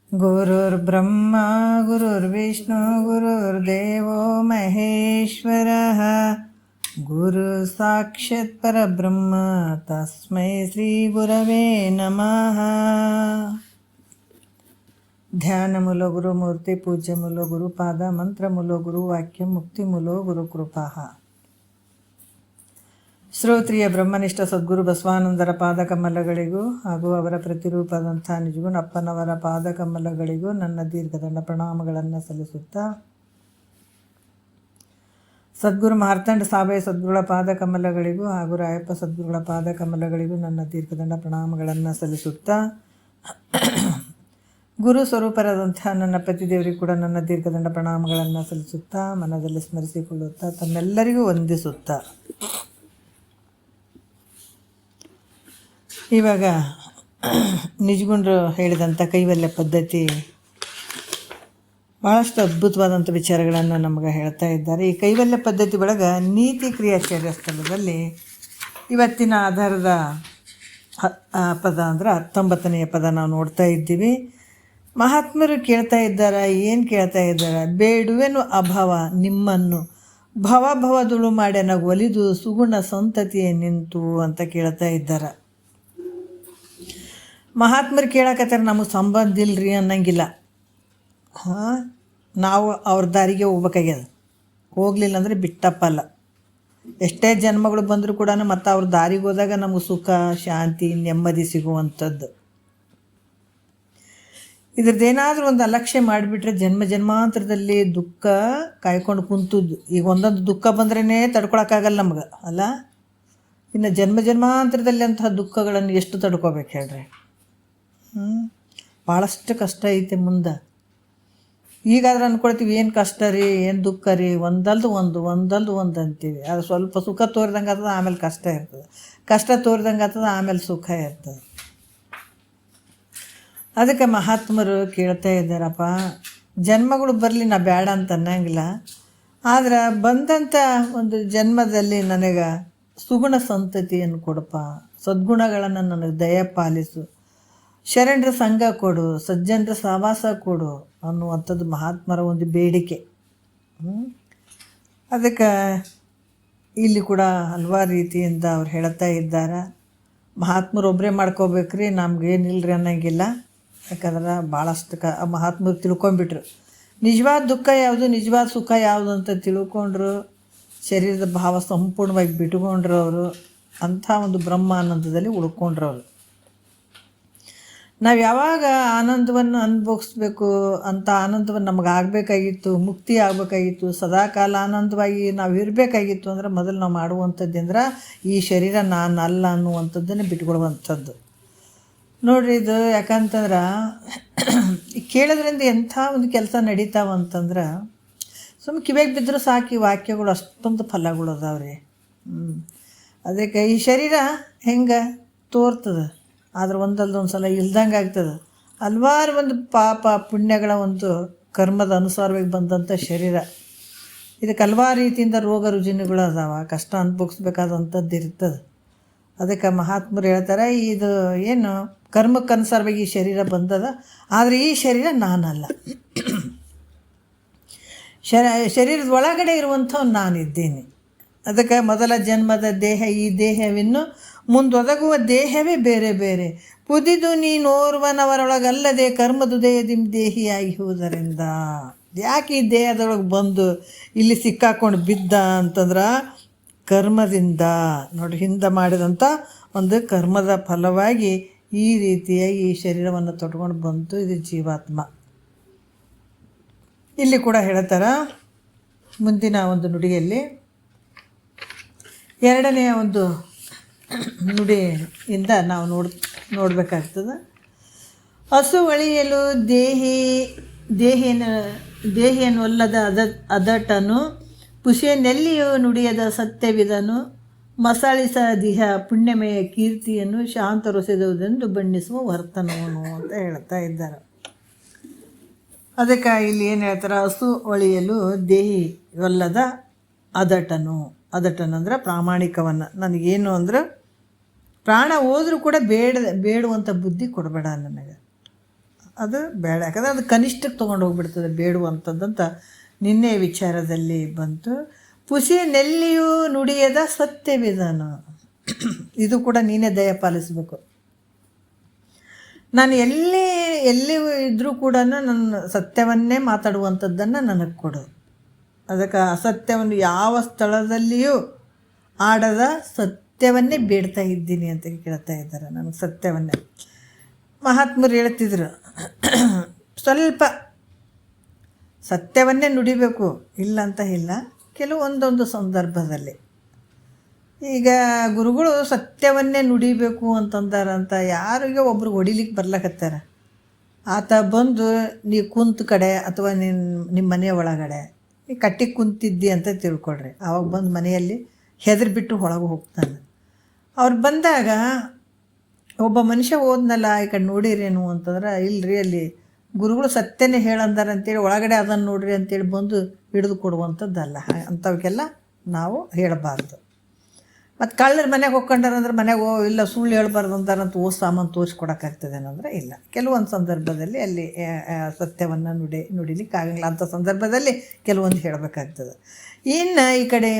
ಗುರುರ್ಬ್ರಹ್ಮ ಗುರುರ್ವಿಷ್ಣು ಗುರುರ್ದೇವೋ ಮಹೇಶ್ವರಃ ಗುರು ಸಾಕ್ಷಾತ್ ಪರಬ್ರಹ್ಮ ತಸ್ಮೈ ಶ್ರೀ ಗುರವೇ ನಮಃ. ಧ್ಯಾನಮೂಲೋ ಗುರುಮೂರ್ತಿ ಪೂಜ್ಯಮೂಲೋ ಗುರುಪಾದ ಮಂತ್ರಮೂಲೋ ಗುರುವಾಕ್ಯ ಮುಕ್ತಿಮೂಲೋ ಗುರುಕೃಪಾ. ಶ್ರೋತ್ರಿಯ ಬ್ರಹ್ಮನಿಷ್ಠ ಸದ್ಗುರು ಬಸವಾನಂದರ ಪಾದಕಮಲಗಳಿಗೂ ಹಾಗೂ ಅವರ ಪ್ರತಿರೂಪದಂಥ ನಿಜಗುಣ ಅಪ್ಪನವರ ಪಾದಕಮಲಗಳಿಗೂ ನನ್ನ ದೀರ್ಘದಂಡ ಪ್ರಣಾಮಗಳನ್ನು ಸಲ್ಲಿಸುತ್ತಾ, ಸದ್ಗುರು ಮಾರ್ತಾಂಡ ಸಾಬಾಯಿ ಸದ್ಗುರುಗಳ ಪಾದಕಮಲಗಳಿಗೂ ಹಾಗೂ ರಾಯಪ್ಪ ಸದ್ಗುರುಗಳ ಪಾದಕಮಲಗಳಿಗೂ ನನ್ನ ದೀರ್ಘದಂಡ ಪ್ರಣಾಮಗಳನ್ನು ಸಲ್ಲಿಸುತ್ತಾ, ಗುರು ಸ್ವರೂಪರಾದಂಥ ನನ್ನ ಪತಿದೇವರಿಗೂ ಕೂಡ ನನ್ನ ದೀರ್ಘದಂಡ ಪ್ರಣಾಮಗಳನ್ನು ಸಲ್ಲಿಸುತ್ತಾ, ಮನದಲ್ಲಿ ಸ್ಮರಿಸಿಕೊಳ್ಳುತ್ತಾ, ತಮ್ಮೆಲ್ಲರಿಗೂ ವಂದಿಸುತ್ತಾ, ಇವಾಗ ನಿಜಗುಂಡ್ರು ಹೇಳಿದಂಥ ಕೈವಲ್ಯ ಪದ್ಧತಿ ಭಾಳಷ್ಟು ಅದ್ಭುತವಾದಂಥ ವಿಚಾರಗಳನ್ನು ನಮಗೆ ಹೇಳ್ತಾ ಇದ್ದಾರೆ. ಈ ಕೈವಲ್ಯ ಪದ್ಧತಿ ಒಳಗೆ ನೀತಿ ಕ್ರಿಯಾಚಾರ್ಯ ಸ್ಥಳದಲ್ಲಿ ಇವತ್ತಿನ ಆಧಾರದ ಪದ ಅಂದರೆ 19ನೆಯ ಪದ ನಾವು ನೋಡ್ತಾ ಇದ್ದೀವಿ. ಮಹಾತ್ಮರು ಕೇಳ್ತಾ ಇದ್ದಾರೆ, ಏನು ಕೇಳ್ತಾ ಇದ್ದಾರೆ? ಬೇಡುವೆನು ಅಭವ ನಿಮ್ಮನ್ನು ಭವದುಳು ಮಾಡ್ಯಾನ ಒಲಿದು ಸುಗುಣ ಸಂತತಿಯೇ ನಿಂತು ಅಂತ ಕೇಳ್ತಾ ಇದ್ದಾರೆ. ಮಹಾತ್ಮರು ಕೇಳಕತ್ತಾರೆ, ನಮಗೆ ಸಂಬಂಧ ಇಲ್ಲರಿ ಅನ್ನಂಗಿಲ್ಲ. ನಾವು ಅವ್ರ ದಾರಿಗೆ ಹೋಗ್ಬೇಕಾಗ್ಯದ, ಹೋಗಲಿಲ್ಲ ಅಂದರೆ ಬಿಟ್ಟಪ್ಪಲ್ಲ. ಎಷ್ಟೇ ಜನ್ಮಗಳು ಬಂದರೂ ಕೂಡ ಮತ್ತು ಅವ್ರ ದಾರಿಗೆ ಹೋದಾಗ ನಮಗೆ ಸುಖ ಶಾಂತಿ ನೆಮ್ಮದಿ ಸಿಗುವಂಥದ್ದು. ಇದ್ರದ್ದೇನಾದರೂ ಒಂದು ಅಲಕ್ಷ್ಯ ಮಾಡಿಬಿಟ್ರೆ ಜನ್ಮಾಂತರದಲ್ಲಿ ದುಃಖ ಕಾಯ್ಕೊಂಡು ಕುಂತದ್ದು. ಈಗ ಒಂದೊಂದು ದುಃಖ ಬಂದ್ರೇ ತಡ್ಕೊಳಕ್ಕಾಗಲ್ಲ ನಮ್ಗೆ ಅಲ್ಲ. ಇನ್ನು ಜನ್ಮಾಂತರದಲ್ಲಿ ಅಂತಹ ದುಃಖಗಳನ್ನು ಎಷ್ಟು ತಡ್ಕೋಬೇಕು ಹೇಳ್ರಿ? ಭಾಳಷ್ಟು ಕಷ್ಟ ಐತೆ ಮುಂದೆ. ಈಗಾದ್ರೆ ಅಂದ್ಕೊಳ್ತೀವಿ ಏನು ಕಷ್ಟ ರೀ, ಏನು ದುಃಖ ರೀ, ಒಂದಲ್ದು ಒಂದು ಅಂತೀವಿ. ಅದು ಸ್ವಲ್ಪ ಸುಖ ತೋರಿದಂಗೆ ಆಗ್ತದೆ, ಆಮೇಲೆ ಕಷ್ಟ ಇರ್ತದೆ. ಕಷ್ಟ ತೋರಿದಂಗೆ ಆಗ್ತದೆ, ಆಮೇಲೆ ಸುಖ ಇರ್ತದೆ. ಅದಕ್ಕೆ ಮಹಾತ್ಮರು ಕೇಳ್ತಾ ಇದ್ದಾರಪ್ಪ, ಜನ್ಮಗಳು ಬರಲಿ, ನಾ ಬೇಡ ಅಂತ ಅನ್ನಂಗಿಲ್ಲ. ಆದ್ರೆ ಬಂದಂಥ ಒಂದು ಜನ್ಮದಲ್ಲಿ ನನಗೆ ಸುಗುಣ ಸಂತತಿಯನ್ನು ಕೊಡಪ್ಪ, ಸದ್ಗುಣಗಳನ್ನು ನನಗೆ ದಯ ಪಾಲಿಸು, ಶರಣರ ಸಂಘ ಕೊಡು, ಸಜ್ಜನರ ಸಹವಾಸ ಕೊಡು ಅನ್ನುವಂಥದ್ದು ಮಹಾತ್ಮರ ಒಂದು ಬೇಡಿಕೆ. ಅದಕ್ಕೆ ಇಲ್ಲಿ ಕೂಡ ಹಲವಾರು ರೀತಿಯಿಂದ ಅವ್ರು ಹೇಳ್ತಾ ಇದ್ದಾರೆ. ಮಹಾತ್ಮರು ಒಬ್ಬರೇ ಮಾಡ್ಕೋಬೇಕ್ರಿ, ನಮ್ಗೇನಿಲ್ಲರಿ ಅನ್ನಂಗಿಲ್ಲ. ಯಾಕಂದ್ರೆ ಭಾಳಷ್ಟು ಮಹಾತ್ಮರು ತಿಳ್ಕೊಂಬಿಟ್ರು ನಿಜವಾದ ದುಃಖ ಯಾವುದು, ನಿಜವಾದ ಸುಖ ಯಾವುದು ಅಂತ ತಿಳ್ಕೊಂಡ್ರು. ಶರೀರದ ಭಾವ ಸಂಪೂರ್ಣವಾಗಿ ಬಿಟ್ಕೊಂಡ್ರು ಅವರು. ಅಂಥ ಒಂದು ಬ್ರಹ್ಮಾನಂದದಲ್ಲಿ ಉಳ್ಕೊಂಡ್ರು ಅವರು. ನಾವು ಯಾವಾಗ ಆನಂದವನ್ನು ಅನುಭವಿಸ್ಬೇಕು ಅಂತ ಆನಂದವನ್ನು ನಮಗೆ ಆಗಬೇಕಾಗಿತ್ತು, ಮುಕ್ತಿ ಆಗಬೇಕಾಗಿತ್ತು, ಸದಾಕಾಲ ಆನಂದವಾಗಿ ನಾವು ಇರಬೇಕಾಗಿತ್ತು ಅಂದ್ರೆ ಮೊದಲು ನಾವು ಮಾಡುವಂಥದ್ದು ಅಂದ್ರೆ ಈ ಶರೀರ ನಾನು ಅಲ್ಲ ಅನ್ನುವಂಥದ್ದನ್ನೇ ಬಿಟ್ಕೊಡುವಂಥದ್ದು ನೋಡ್ರಿ. ಇದು ಯಾಕಂತಂದ್ರೆ ಕೇಳೋದ್ರಿಂದ ಎಂಥ ಒಂದು ಕೆಲಸ ನಡೀತಾವಂತಂದ್ರೆ ಸುಮ್ಮನೆ ಕಿವಿಗೆ ಬಿದ್ದರೂ ಸಾಕು ಈ ವಾಕ್ಯಗಳು ಅಷ್ಟೊಂದು ಫಲಗಳು ಅದಾವ್ರಿ. ಅದಕ್ಕೆ ಈ ಶರೀರ ಹೆಂಗೆ ತೋರ್ತದೆ, ಆದ್ರೆ ಒಂದೊಂದು ಸಲ ಇಲ್ದಂಗೆ ಆಗ್ತದೆ. ಹಲವಾರು ಒಂದು ಪಾಪ ಪುಣ್ಯಗಳ ಒಂದು ಕರ್ಮದ ಅನುಸಾರವಾಗಿ ಬಂದಂಥ ಶರೀರ. ಇದಕ್ಕೆ ಹಲವಾರು ರೀತಿಯಿಂದ ರೋಗ ರುಜಿನಗಳು ಅದಾವ, ಕಷ್ಟ ಅನುಭವಿಸ್ಬೇಕಾದಂಥದ್ದು ಇರ್ತದೆ. ಅದಕ್ಕೆ ಮಹಾತ್ಮರು ಹೇಳ್ತಾರೆ, ಇದು ಏನು ಕರ್ಮಕ್ಕನುಸಾರವಾಗಿ ಈ ಶರೀರ ಬಂದದ, ಆದರೆ ಈ ಶರೀರ ನಾನಲ್ಲ. ಶರೀರದ ಒಳಗಡೆ ಇರುವಂಥವು ನಾನಿದ್ದೇನೆ. ಅದಕ್ಕೆ ಮೊದಲ ಜನ್ಮದ ದೇಹ, ಈ ದೇಹವಿನ್ನು ಮುಂದೊದಗುವ ದೇಹವೇ ಬೇರೆ ಬೇರೆ. ಪುದಿದು ನೀನೋರ್ವನವರೊಳಗಲ್ಲದೆ ಕರ್ಮದುದಯದಿಂ ದೇಹಿಯಾಗಿರುವುದರಿಂದ. ಯಾಕೆ ಈ ದೇಹದೊಳಗೆ ಬಂದು ಇಲ್ಲಿ ಸಿಕ್ಕಾಕೊಂಡು ಬಿದ್ದ ಅಂತಂದ್ರೆ ಕರ್ಮದಿಂದ. ನೋಡಿ, ಹಿಂದೆ ಮಾಡಿದಂಥ ಒಂದು ಕರ್ಮದ ಫಲವಾಗಿ ಈ ರೀತಿಯಾಗಿ ಈ ಶರೀರವನ್ನು ತೊಟ್ಕೊಂಡು ಬಂತು. ಇದು ಜೀವಾತ್ಮ. ಇಲ್ಲಿ ಕೂಡ ಹೇಳ್ತಾರೆ ಮುಂದಿನ ಒಂದು ನುಡಿಯಲ್ಲಿ, ಎರಡನೆಯ ಒಂದು ನುಡಿಯಿಂದ ನಾವು ನೋಡಬೇಕಾಗ್ತದೆ. ಹಸು ಒಳಿಯಲು ದೇಹಿಯನ್ನೊಲ್ಲದ ಅದಟನು, ಪುಷೆನೆಲ್ಲಿಯೂ ನುಡಿಯದ ಸತ್ಯವಿದನು, ಮಸಾಳಿಸ ದಿಹ ಪುಣ್ಯಮಯ ಕೀರ್ತಿಯನ್ನು ಶಾಂತರೊಸೆದುವುದೆಂದು ಬಣ್ಣಿಸುವ ವರ್ತನವನು ಅಂತ ಹೇಳ್ತಾ ಇದ್ದಾರೆ. ಅದಕ್ಕೆ ಇಲ್ಲಿ ಏನು ಹೇಳ್ತಾರೆ, ಹಸು ಒಳಿಯಲು ದೇಹಿ ಒಲ್ಲದ ಅದಟನು. ಅದಟ್ಟನಂದ್ರೆ ಪ್ರಾಮಾಣಿಕವನ್ನು. ನನಗೇನು ಅಂದ್ರೆ ಪ್ರಾಣ ಹೋದರೂ ಕೂಡ ಬೇಡುವಂಥ ಬುದ್ಧಿ ಕೊಡಬೇಡ ನನಗೆ, ಅದು ಬೇಡ. ಯಾಕಂದರೆ ಅದು ಕನಿಷ್ಠಕ್ಕೆ ತೊಗೊಂಡು ಹೋಗ್ಬಿಡ್ತದೆ ಬೇಡುವಂಥದ್ದಂತ ನಿನ್ನೆ ವಿಚಾರದಲ್ಲಿ ಬಂತು. ಪುಸಿ ನೆಲ್ಲಿಯೂ ನುಡಿಯದ ಸತ್ಯವಿದನು. ಇದು ಕೂಡ ನೀನೇ ದಯ ಪಾಲಿಸಬೇಕು. ನಾನು ಎಲ್ಲಿ ಇದ್ದರೂ ಕೂಡ ನನ್ನ ಸತ್ಯವನ್ನೇ ಮಾತಾಡುವಂಥದ್ದನ್ನು ನನಗೆ ಕೊಡು. ಅದಕ್ಕೆ ಅಸತ್ಯವನ್ನು ಯಾವ ಸ್ಥಳದಲ್ಲಿಯೂ ಆಡದ ಸತ್ಯವನ್ನೇ ಬೇಡ್ತಾ ಇದ್ದೀನಿ ಅಂತ ಕೇಳ್ತಾ ಇದ್ದಾರೆ. ನನಗೆ ಸತ್ಯವನ್ನೇ ಮಹಾತ್ಮರು ಹೇಳ್ತಿದ್ರು, ಸ್ವಲ್ಪ ಸತ್ಯವನ್ನೇ ನುಡಿಬೇಕು, ಇಲ್ಲ ಅಂತ ಇಲ್ಲ, ಕೆಲವೊಂದೊಂದು ಸಂದರ್ಭದಲ್ಲಿ. ಈಗ ಗುರುಗಳು ಸತ್ಯವನ್ನೇ ನುಡಿಬೇಕು ಅಂತಂದಾರಂತ ಯಾರಿಗೆ ಒಬ್ರಿಗೆ ಹೊಡಿಲಿಕ್ಕೆ ಬರ್ಲಕತ್ತಾರ, ಆತ ಬಂದು ನೀ ಕುಂತ ಕಡೆ ಅಥವಾ ನಿಮ್ಮ ಮನೆಯ ಒಳಗಡೆ ನೀ ಕಟ್ಟಿಗೆ ಕುಂತಿದ್ದಿ ಅಂತ ತಿಳ್ಕೊಳ್ರಿ. ಆವಾಗ ಬಂದು ಮನೆಯಲ್ಲಿ ಹೆದರ್ಬಿಟ್ಟು ಒಳಗೆ ಹೋಗ್ತಾನೆ. ಅವ್ರು ಬಂದಾಗ ಒಬ್ಬ ಮನುಷ್ಯ ಹೋದ್ನಲ್ಲ ಈ ಕಡೆ ನೋಡಿರೇನು ಅಂತಂದ್ರೆ, ಇಲ್ಲರಿ ಅಲ್ಲಿ ಗುರುಗಳು ಸತ್ಯನೇ ಹೇಳಂದಾರ ಅಂತೇಳಿ ಒಳಗಡೆ ಅದನ್ನು ನೋಡ್ರಿ ಅಂತೇಳಿ ಬಂದು ಹಿಡಿದು ಕೊಡುವಂಥದ್ದಲ್ಲ. ಅಂಥವಕ್ಕೆಲ್ಲ ನಾವು ಹೇಳಬಾರ್ದು. ಮತ್ತು ಕಳ್ಳರ ಮನೆಗೆ ಹೋಗ್ಕೊಂಡಾರಂದ್ರೆ ಮನೆಗೆ ಇಲ್ಲ ಸುಳ್ಳು ಹೇಳ್ಬಾರ್ದು ಅಂತಾರಂತ ಸಾಮಾನು ತೋರಿಸ್ಕೊಡೋಕ್ಕಾಗ್ತದೆ ಏನಂದ್ರೆ ಇಲ್ಲ. ಕೆಲವೊಂದು ಸಂದರ್ಭದಲ್ಲಿ ಅಲ್ಲಿ ಸತ್ಯವನ್ನು ನುಡಿಲಿಕ್ಕೆ ಆಗಂಗಿಲ್ಲ. ಅಂಥ ಸಂದರ್ಭದಲ್ಲಿ ಕೆಲವೊಂದು ಹೇಳಬೇಕಾಗ್ತದೆ. ಇನ್ನು ಈ ಕಡೆ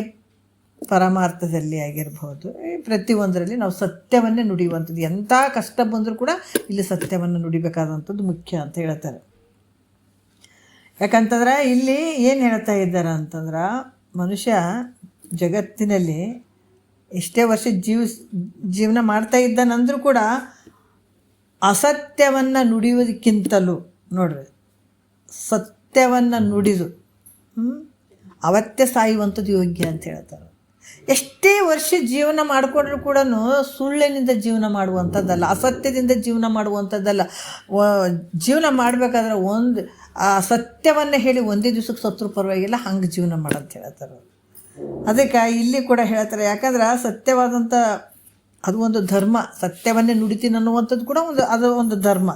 ಪರಮಾರ್ಥದಲ್ಲಿ ಆಗಿರ್ಬೋದು, ಪ್ರತಿಯೊಂದರಲ್ಲಿ ನಾವು ಸತ್ಯವನ್ನೇ ನುಡಿಯುವಂಥದ್ದು. ಎಂಥ ಕಷ್ಟ ಬಂದರೂ ಕೂಡ ಇಲ್ಲಿ ಸತ್ಯವನ್ನು ನುಡಿಬೇಕಾದಂಥದ್ದು ಮುಖ್ಯ ಅಂತ ಹೇಳ್ತಾರೆ. ಯಾಕಂತಂದ್ರೆ ಇಲ್ಲಿ ಏನು ಹೇಳ್ತಾ ಇದ್ದಾರೆ ಅಂತಂದ್ರೆ, ಮನುಷ್ಯ ಜಗತ್ತಿನಲ್ಲಿ ಎಷ್ಟೇ ವರ್ಷ ಜೀವನ ಮಾಡ್ತಾ ಇದ್ದಾನಂದ್ರೂ ಕೂಡ ಅಸತ್ಯವನ್ನು ನುಡಿಯೋದಕ್ಕಿಂತಲೂ ನೋಡ್ರಿ ಸತ್ಯವನ್ನು ನುಡಿದು ಅವತ್ತೇ ಸಾಯುವಂಥದ್ದು ಯೋಗ್ಯ ಅಂತ ಹೇಳ್ತಾರೆ. ಎಷ್ಟೇ ವರ್ಷ ಜೀವನ ಮಾಡಿಕೊಂಡ್ರೂ ಕೂಡ ಸುಳ್ಳಿನಿಂದ ಜೀವನ ಮಾಡುವಂಥದ್ದಲ್ಲ, ಅಸತ್ಯದಿಂದ ಜೀವನ ಮಾಡುವಂಥದ್ದಲ್ಲ. ಜೀವನ ಮಾಡಬೇಕಾದ್ರೆ ಆ ಸತ್ಯವನ್ನು ಹೇಳಿ ಒಂದೇ ದಿವಸಕ್ಕೆ ಸತ್ರು ಪರವಾಗಿಲ್ಲ, ಹಂಗೆ ಜೀವನ ಮಾಡಂತ ಹೇಳ್ತಾರೆ. ಅದಕ್ಕೆ ಇಲ್ಲಿ ಕೂಡ ಹೇಳ್ತಾರೆ, ಯಾಕಂದ್ರೆ ಸತ್ಯವಾದಂಥ ಅದು ಒಂದು ಧರ್ಮ. ಸತ್ಯವನ್ನೇ ನುಡಿತೀನಿ ಅನ್ನುವಂಥದ್ದು ಕೂಡ ಅದು ಒಂದು ಧರ್ಮ.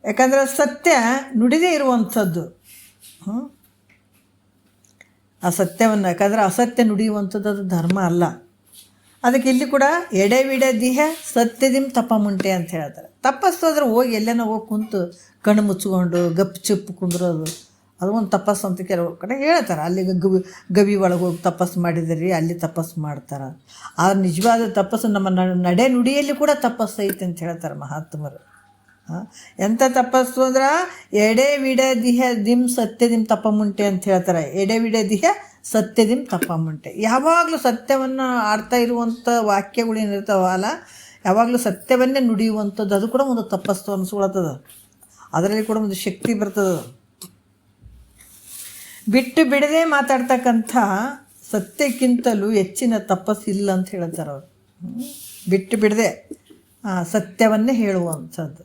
ಯಾಕಂದ್ರೆ ಸತ್ಯ ನುಡಿದೇ ಇರುವಂಥದ್ದು. ಆ ಸತ್ಯವನ್ನು, ಯಾಕಂದರೆ ಅಸತ್ಯ ನುಡಿಯುವಂಥದ್ದು ಅದು ಧರ್ಮ ಅಲ್ಲ. ಅದಕ್ಕೆ ಇಲ್ಲಿ ಕೂಡ ಎಡೆಬಿಡದಿಹ ಸತ್ಯದಿಂ ತಪಮುಂಟೆ ಅಂತ ಹೇಳ್ತಾರೆ. ತಪಸ್ಸೋದ್ರೆ ಹೋಗಿ ಎಲ್ಲೇನೋ ಹೋಗಿ ಕುಂತು ಕಣ್ಣು ಮುಚ್ಕೊಂಡು ಗಪ್ ಚುಪ್ಪು ಕುಂದ್ರೋದು ಅದು ಒಂದು ತಪಸ್ಸು ಅಂತ ಕೆಲವು ಕಡೆ ಹೇಳ್ತಾರೆ. ಅಲ್ಲಿ ಗವಿ ಒಳಗೆ ಹೋಗಿ ತಪಸ್ಸು ಮಾಡಿದ್ರಿ, ಅಲ್ಲಿ ತಪಸ್ಸು ಮಾಡ್ತಾರೆ. ಆದ್ರೆ ನಿಜವಾದ ತಪಸ್ಸು ನಮ್ಮ ನಡೆ ನುಡಿಯಲ್ಲಿ ಕೂಡ ತಪಸ್ಸು ಐತೆ ಅಂತ ಹೇಳ್ತಾರೆ ಮಹಾತ್ಮರು. ಎಂಥ ತಪಸ್ಸು ಅಂದ್ರೆ ಎಡೆಬಿಡದಿಹ ದಿಂ ಸತ್ಯದಿಂ ತಪಮುಂಟೆ ಅಂತ ಹೇಳ್ತಾರೆ. ಎಡೆಬಿಡದಿಹ ಸತ್ಯದಿಂ ತಪಮುಂಟೆ. ಯಾವಾಗಲೂ ಸತ್ಯವನ್ನು ಆಡ್ತಾ ಇರುವಂಥ ವಾಕ್ಯಗಳು ಏನಿರ್ತಾವಲ್ಲ, ಯಾವಾಗಲೂ ಸತ್ಯವನ್ನೇ ನುಡಿಯುವಂಥದ್ದು, ಅದು ಕೂಡ ಒಂದು ತಪಸ್ಸು ಅನಿಸ್ಕೊಳತ್ತದ. ಅದರಲ್ಲಿ ಕೂಡ ಒಂದು ಶಕ್ತಿ ಬರ್ತದೆ. ಬಿಟ್ಟು ಬಿಡದೆ ಮಾತಾಡ್ತಕ್ಕಂಥ ಸತ್ಯಕ್ಕಿಂತಲೂ ಹೆಚ್ಚಿನ ತಪಸ್ಸಿಲ್ಲ ಅಂತ ಹೇಳ್ತಾರೆ ಅವರು. ಬಿಟ್ಟು ಬಿಡದೆ ಸತ್ಯವನ್ನೇ ಹೇಳುವಂಥದ್ದು.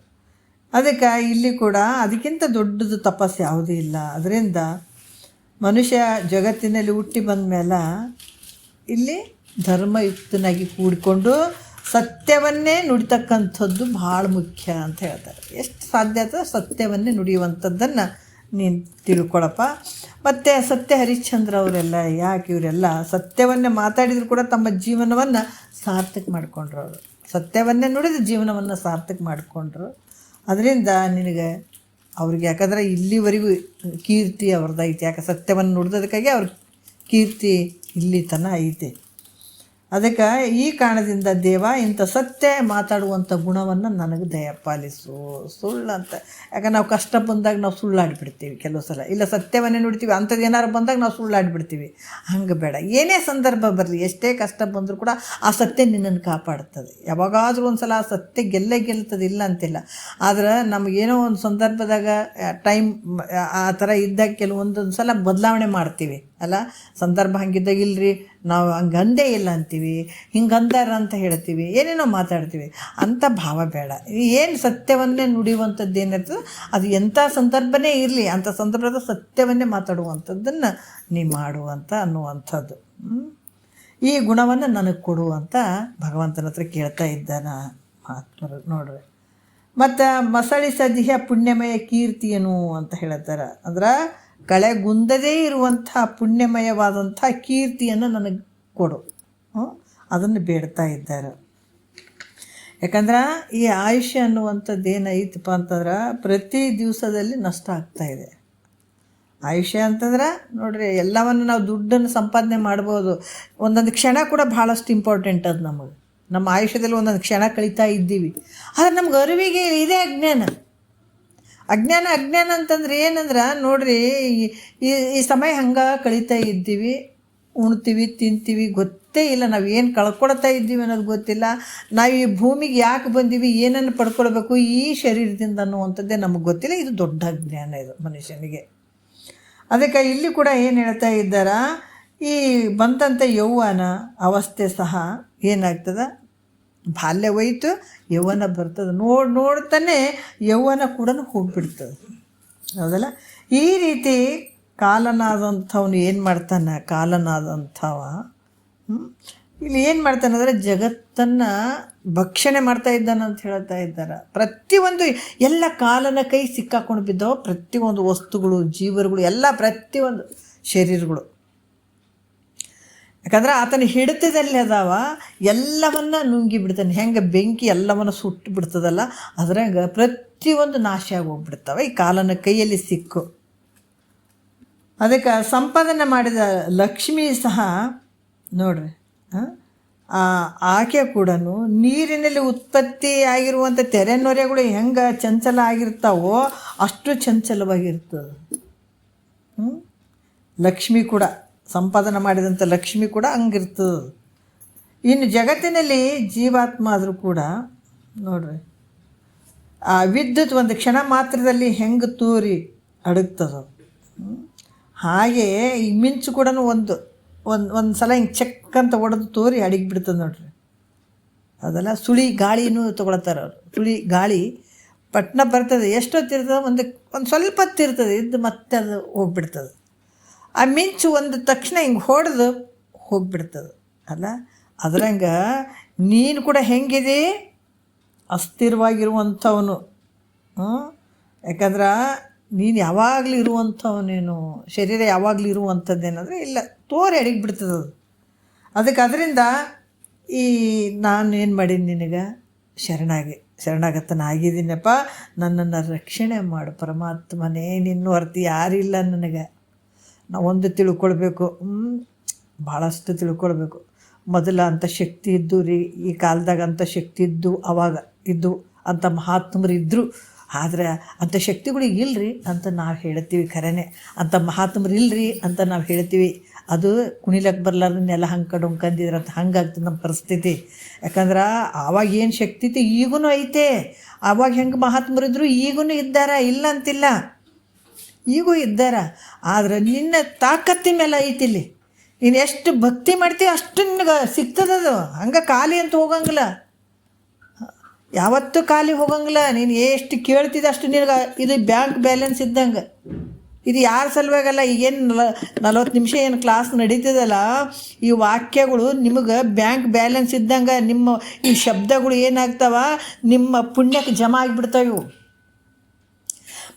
ಅದಕ್ಕೆ ಇಲ್ಲಿ ಕೂಡ ಅದಕ್ಕಿಂತ ದೊಡ್ಡದು ತಪಸ್ಸು ಯಾವುದೂ ಇಲ್ಲ. ಅದರಿಂದ ಮನುಷ್ಯ ಜಗತ್ತಿನಲ್ಲಿ ಹುಟ್ಟಿ ಬಂದ ಮೇಲೆ ಇಲ್ಲಿ ಧರ್ಮಯುಕ್ತನಾಗಿ ಕೂಡಿಕೊಂಡು ಸತ್ಯವನ್ನೇ ನುಡಿತಕ್ಕಂಥದ್ದು ಭಾಳ ಮುಖ್ಯ ಅಂತ ಹೇಳ್ತಾರೆ. ಎಷ್ಟು ಸಾಧ್ಯ ಆಗ್ತದೆ ಸತ್ಯವನ್ನೇ ನುಡಿಯುವಂಥದ್ದನ್ನು ನೀನು ತಿಳ್ಕೊಳಪ್ಪ. ಮತ್ತು ಸತ್ಯ ಹರಿಶ್ಚಂದ್ರ ಅವರೆಲ್ಲ ಯಾಕೆ ಇವರೆಲ್ಲ ಸತ್ಯವನ್ನೇ ಮಾತಾಡಿದ್ರು ಕೂಡ ತಮ್ಮ ಜೀವನವನ್ನು ಸಾರ್ಥಕ ಮಾಡಿಕೊಂಡ್ರು. ಅವರು ಸತ್ಯವನ್ನೇ ನುಡಿದು ಜೀವನವನ್ನು ಸಾರ್ಥಕ ಮಾಡಿಕೊಂಡ್ರು. ಅದರಿಂದ ನಿನಗೆ ಅವ್ರಿಗೆ, ಯಾಕಂದರೆ ಇಲ್ಲಿವರೆಗೂ ಕೀರ್ತಿ ಅವ್ರದ್ದು ಐತೆ. ಯಾಕೆ ಸತ್ಯವನ್ನು ನುಡಿದೋದಕ್ಕಾಗಿ ಅವ್ರ ಕೀರ್ತಿ ಇಲ್ಲಿ ತನಕ ಐತೆ. ಅದಕ್ಕೆ ಈ ಕಾರಣದಿಂದ ದೇವ ಇಂಥ ಸತ್ಯ ಮಾತಾಡುವಂಥ ಗುಣವನ್ನು ನನಗೆ ದಯಪಾಲಿಸು. ಸುಳ್ಳು ಅಂತ, ಯಾಕಂದ್ರೆ ನಾವು ಕಷ್ಟ ಬಂದಾಗ ನಾವು ಸುಳ್ಳಾಡಿಬಿಡ್ತೀವಿ ಕೆಲವು ಸಲ, ಇಲ್ಲ ಸತ್ಯವನ್ನೇ ನುಡಿತೀವಿ. ಅಂಥದ್ದು ಏನಾರು ಬಂದಾಗ ನಾವು ಸುಳ್ಳಾಡಿಬಿಡ್ತೀವಿ. ಹಂಗೆ ಬೇಡ. ಏನೇ ಸಂದರ್ಭ ಬರಲಿ, ಎಷ್ಟೇ ಕಷ್ಟ ಬಂದರೂ ಕೂಡ ಆ ಸತ್ಯ ನಿನ್ನನ್ನು ಕಾಪಾಡ್ತದೆ. ಯಾವಾಗಾದರೂ ಒಂದು ಸಲ ಆ ಸತ್ಯ ಗೆಲ್ತದೆ, ಇಲ್ಲ ಅಂತಿಲ್ಲ. ಆದ್ರೆ ನಮಗೇನೋ ಒಂದು ಸಂದರ್ಭದಾಗ ಟೈಮ್ ಆ ಥರ ಇದ್ದಾಗ ಕೆಲವೊಂದೊಂದು ಸಲ ಬದಲಾವಣೆ ಮಾಡ್ತೀವಿ ಅಲ್ಲ. ಸಂದರ್ಭ ಹಂಗಿದ್ದಾಗ ಇಲ್ಲರಿ ನಾವು ಹಂಗೆ ಅಂದೇ ಇಲ್ಲ ಅಂತೀವಿ, ಹಿಂಗೆ ಅಂದಾರ ಅಂತ ಹೇಳ್ತೀವಿ, ಏನೇನೋ ಮಾತಾಡ್ತೀವಿ. ಅಂಥ ಭಾವ ಬೇಡ. ಏನು ಸತ್ಯವನ್ನೇ ನುಡಿಯುವಂಥದ್ದು ಏನಿರ್ತದೆ ಅದು ಎಂಥ ಸಂದರ್ಭನೇ ಇರಲಿ, ಅಂಥ ಸಂದರ್ಭದ ಸತ್ಯವನ್ನೇ ಮಾತಾಡುವಂಥದ್ದನ್ನು ನೀ ಮಾಡುವಂಥ ಅನ್ನುವಂಥದ್ದು. ಈ ಗುಣವನ್ನು ನನಗೆ ಕೊಡು ಅಂತ ಭಗವಂತನ ಹತ್ರ ಕೇಳ್ತಾ ಇದ್ದಾನ ಮಹಾತ್ಮರು ನೋಡ್ರಿ. ಮತ್ತು ಮಸಳಿಸದಿಹ ಪುಣ್ಯಮಯ ಕೀರ್ತಿಯನು ಅಂತ ಹೇಳ್ತಾರೆ. ಅಂದ್ರೆ ಕಳೆಗುಂದದೇ ಇರುವಂಥ ಪುಣ್ಯಮಯವಾದಂಥ ಕೀರ್ತಿಯನ್ನು ನನಗೆ ಕೊಡು, ಅದನ್ನು ಬೇಡ್ತಾ ಇದ್ದಾರೆ. ಯಾಕಂದ್ರೆ ಈ ಆಯುಷ್ಯ ಅನ್ನುವಂಥದ್ದು ಏನೈತಪ್ಪ ಅಂತಂದ್ರೆ ಪ್ರತಿ ದಿವಸದಲ್ಲಿ ನಷ್ಟ ಆಗ್ತಾಯಿದೆ. ಆಯುಷ್ಯ ಅಂತಂದ್ರೆ ನೋಡ್ರಿ, ಎಲ್ಲವನ್ನು ನಾವು ದುಡ್ಡನ್ನು ಸಂಪಾದನೆ ಮಾಡ್ಬೋದು, ಒಂದೊಂದು ಕ್ಷಣ ಕೂಡ ಭಾಳಷ್ಟು ಇಂಪಾರ್ಟೆಂಟ್ ಅದು ನಮಗೆ. ನಮ್ಮ ಆಯುಷ್ಯದಲ್ಲಿ ಒಂದೊಂದು ಕ್ಷಣ ಕಳೀತಾ ಇದ್ದೀವಿ, ಆದರೆ ನಮ್ಗೆ ಅರಿವಿಗೆ ಇದೇ ಅಜ್ಞಾನ ಅಂತಂದ್ರೆ ಏನಂದ್ರೆ ನೋಡ್ರಿ, ಈ ಸಮಯ ಹಂಗೆ ಕಳೀತಾ ಇದ್ದೀವಿ, ಉಣ್ತೀವಿ ತಿಂತೀವಿ, ಗೊತ್ತೇ ಇಲ್ಲ ನಾವು ಏನು ಕಳ್ಕೊಳ್ತಾ ಇದ್ದೀವಿ ಅನ್ನೋದು ಗೊತ್ತಿಲ್ಲ. ನಾವು ಈ ಭೂಮಿಗೆ ಯಾಕೆ ಬಂದೀವಿ, ಏನನ್ನು ಪಡ್ಕೊಳ್ಬೇಕು ಈ ಶರೀರದಿಂದ ಅನ್ನುವಂಥದ್ದೇ ನಮಗೆ ಗೊತ್ತಿಲ್ಲ. ಇದು ದೊಡ್ಡ ಅಜ್ಞಾನ ಇದು ಮನುಷ್ಯನಿಗೆ. ಅದಕ್ಕೆ ಇಲ್ಲಿ ಕೂಡ ಏನು ಹೇಳ್ತಾ ಇದ್ದಾರ, ಈ ಬಂದಂಥ ಯೌವನ ಅವಸ್ಥೆ ಸಹ ಏನಾಗ್ತದೆ, ಬಾಲ್ಯ ಹೋಯ್ತು ಯೌವನ ಬರ್ತದೆ, ನೋಡ್ತಾನೆ ಯೌವನ ಕೂಡ ಹೋಗ್ಬಿಡ್ತದೆ, ಹೌದಲ್ಲ. ಈ ರೀತಿ ಕಾಲನಾದಂಥವನು ಏನು ಮಾಡ್ತಾನೆ, ಕಾಲನಾದಂಥವ ಇಲ್ಲಿ ಏನು ಮಾಡ್ತಾನೆ ಅಂದರೆ ಜಗತ್ತನ್ನು ಭಕ್ಷಣೆ ಮಾಡ್ತಾ ಇದ್ದಾನೆ ಅಂತ ಹೇಳ್ತಾ ಇದ್ದಾರೆ. ಪ್ರತಿಯೊಂದು ಎಲ್ಲ ಕಾಲನ ಕೈ ಸಿಕ್ಕಾಕೊಂಡು ಬಿದ್ದವ, ಪ್ರತಿಯೊಂದು ವಸ್ತುಗಳು, ಜೀವರುಗಳು, ಎಲ್ಲ ಪ್ರತಿಯೊಂದು ಶರೀರಗಳು. ಯಾಕಂದ್ರೆ ಆತನ ಹಿಡಿತದಲ್ಲಿ ಅದಾವ, ಎಲ್ಲವನ್ನ ನುಂಗಿ ಬಿಡ್ತಾನೆ. ಹೆಂಗೆ ಬೆಂಕಿ ಎಲ್ಲವನ್ನು ಸುಟ್ಟು ಬಿಡ್ತದಲ್ಲ, ಅದ್ರಾಗ ಪ್ರತಿಯೊಂದು ನಾಶ ಆಗಿ ಹೋಗ್ಬಿಡ್ತಾವೆ ಈ ಕಾಲನ ಕೈಯಲ್ಲಿ ಸಿಕ್ಕು. ಅದಕ್ಕೆ ಸಂಪಾದನೆ ಮಾಡಿದ ಲಕ್ಷ್ಮಿ ಸಹ ನೋಡ್ರಿ, ಆಕೆ ಕೂಡ ನೀರಿನಲ್ಲಿ ಉತ್ಪತ್ತಿ ಆಗಿರುವಂಥ ತೆರೆನೊರೆಗಳು ಹೆಂಗೆ ಚಂಚಲ ಆಗಿರ್ತಾವೋ ಅಷ್ಟು ಚಂಚಲವಾಗಿರ್ತದೆ. ಲಕ್ಷ್ಮಿ ಕೂಡ, ಸಂಪಾದನೆ ಮಾಡಿದಂಥ ಲಕ್ಷ್ಮಿ ಕೂಡ ಹಂಗಿರ್ತದೆ. ಇನ್ನು ಜಗತ್ತಿನಲ್ಲಿ ಜೀವಾತ್ಮ ಆದರೂ ಕೂಡ ನೋಡ್ರಿ, ಆ ವಿದ್ಯುತ್ ಒಂದು ಕ್ಷಣ ಮಾತ್ರದಲ್ಲಿ ಹೆಂಗೆ ತೂರಿ ಅಡಗ್ತದೋ ಹಾಗೆ ಈ ಮಿಂಚು ಕೂಡ ಒಂದು ಸಲ ಹಿಂಗೆ ಚೆಕ್ ಅಂತ ಹೊಡೆದು ತೋರಿ ಅಡಗಿಬಿಡ್ತದೆ ನೋಡ್ರಿ. ಅದೆಲ್ಲ ಸುಳಿ ಗಾಳಿನೂ ತೊಗೊಳ್ತಾರೆ ಅವರು. ಸುಳಿ ಗಾಳಿ ಪಟ್ನ ಬರ್ತದೆ, ಎಷ್ಟೊತ್ತಿರ್ತದೆ, ಒಂದು ಸ್ವಲ್ಪ ಹೊತ್ತಿರ್ತದೆ, ಇದ್ದು ಮತ್ತೆ ಅದು ಹೋಗ್ಬಿಡ್ತದೆ. ಆ ಮಿಂಚು ಒಂದು ತಕ್ಷಣ ಹಿಂಗೆ ಹೊಡೆದು ಹೋಗ್ಬಿಡ್ತದೆ ಅಲ್ಲ. ಅದ್ರಂಗೆ ನೀನು ಕೂಡ ಹೆಂಗಿದೆ, ಅಸ್ಥಿರವಾಗಿರುವಂಥವನು. ಯಾಕಂದ್ರೆ ನೀನು ಯಾವಾಗಲೂ ಇರುವಂಥವನೇನು, ಶರೀರ ಯಾವಾಗಲೂ ಇರುವಂಥದ್ದೇನಂದರೆ ಇಲ್ಲ, ತೋರಿ ಅಡಗಿಬಿಡ್ತದೆ ಅದು. ಅದಕ್ಕೆ ಅದರಿಂದ ಈ ನಾನು ಏನು ಮಾಡೀನಿ, ನಿನಗೆ ಶರಣಾಗತನಾಗಿದ್ದೀನಪ್ಪ, ನನ್ನನ್ನು ರಕ್ಷಣೆ ಮಾಡು ಪರಮಾತ್ಮನೇ, ನಿನ್ನ ಹೊರತು ಯಾರಿಲ್ಲ ನನಗೆ. ನಾವು ಒಂದು ತಿಳ್ಕೊಳ್ಬೇಕು, ಭಾಳಷ್ಟು ತಿಳ್ಕೊಳ್ಬೇಕು. ಮೊದಲ ಅಂಥ ಶಕ್ತಿ ಇದ್ದು ರೀ, ಈ ಕಾಲದಾಗ ಅಂಥ ಶಕ್ತಿ ಇದ್ದು ಅವಾಗ ಇದ್ದು, ಅಂಥ ಮಹಾತ್ಮರು ಇದ್ದರು. ಆದರೆ ಅಂಥ ಶಕ್ತಿಗಳಿಗೆ ಇಲ್ಲರಿ ಅಂತ ನಾವು ಹೇಳ್ತೀವಿ, ಖರೇನೆ ಅಂಥ ಮಹಾತ್ಮರು ಇಲ್ಲರಿ ಅಂತ ನಾವು ಹೇಳ್ತೀವಿ. ಅದು ಕುಣಿಲಕ್ಕೆ ಬರಲಾರ್ದು ನೆಲ ಹಂಗೆ ಕಡೊಂಕಂದಿದ್ರೆ ಅಂತ ಹಂಗಾಗ್ತದೆ ನಮ್ಮ ಪರಿಸ್ಥಿತಿ. ಯಾಕಂದ್ರೆ ಆವಾಗ ಏನು ಶಕ್ತಿ ಇತ್ತು ಈಗೂ ಐತೆ, ಆವಾಗ ಹೆಂಗೆ ಮಹಾತ್ಮರಿದ್ರು ಈಗೂ ಇದ್ದಾರ, ಇಲ್ಲ ಅಂತಿಲ್ಲ, ಈಗೂ ಇದ್ದಾರ. ಆದರೆ ನಿನ್ನ ತಾಕತ್ತಿನ ಮೇಲೆ ಐತಿಲ್ಲಿ, ನೀನು ಎಷ್ಟು ಭಕ್ತಿ ಮಾಡ್ತೀವಿ ಅಷ್ಟು ನಿನಗೆ ಸಿಗ್ತದದು. ಹಂಗೆ ಖಾಲಿ ಅಂತ ಹೋಗಂಗಿಲ್ಲ, ಯಾವತ್ತೂ ಖಾಲಿ ಹೋಗಂಗಿಲ್ಲ. ನೀನು ಎಷ್ಟು ಕೇಳ್ತಿದ್ದೆ ಅಷ್ಟು ನಿನಗೆ ಇದು ಬ್ಯಾಂಕ್ ಬ್ಯಾಲೆನ್ಸ್ ಇದ್ದಂಗೆ. ಇದು ಯಾರ ಸಲುವಾಗಲ್ಲ, ಈಗೇನು 40 ನಿಮಿಷ ಏನು ಕ್ಲಾಸ್ ನಡೀತದಲ್ಲ, ಈ ವಾಕ್ಯಗಳು ನಿಮಗೆ ಬ್ಯಾಂಕ್ ಬ್ಯಾಲೆನ್ಸ್ ಇದ್ದಂಗೆ. ನಿಮ್ಮ ಈ ಶಬ್ದಗಳು ಏನಾಗ್ತಾವ, ನಿಮ್ಮ ಪುಣ್ಯಕ್ಕೆ ಜಮಾ ಆಗಿಬಿಡ್ತಾವೆ ಇವು.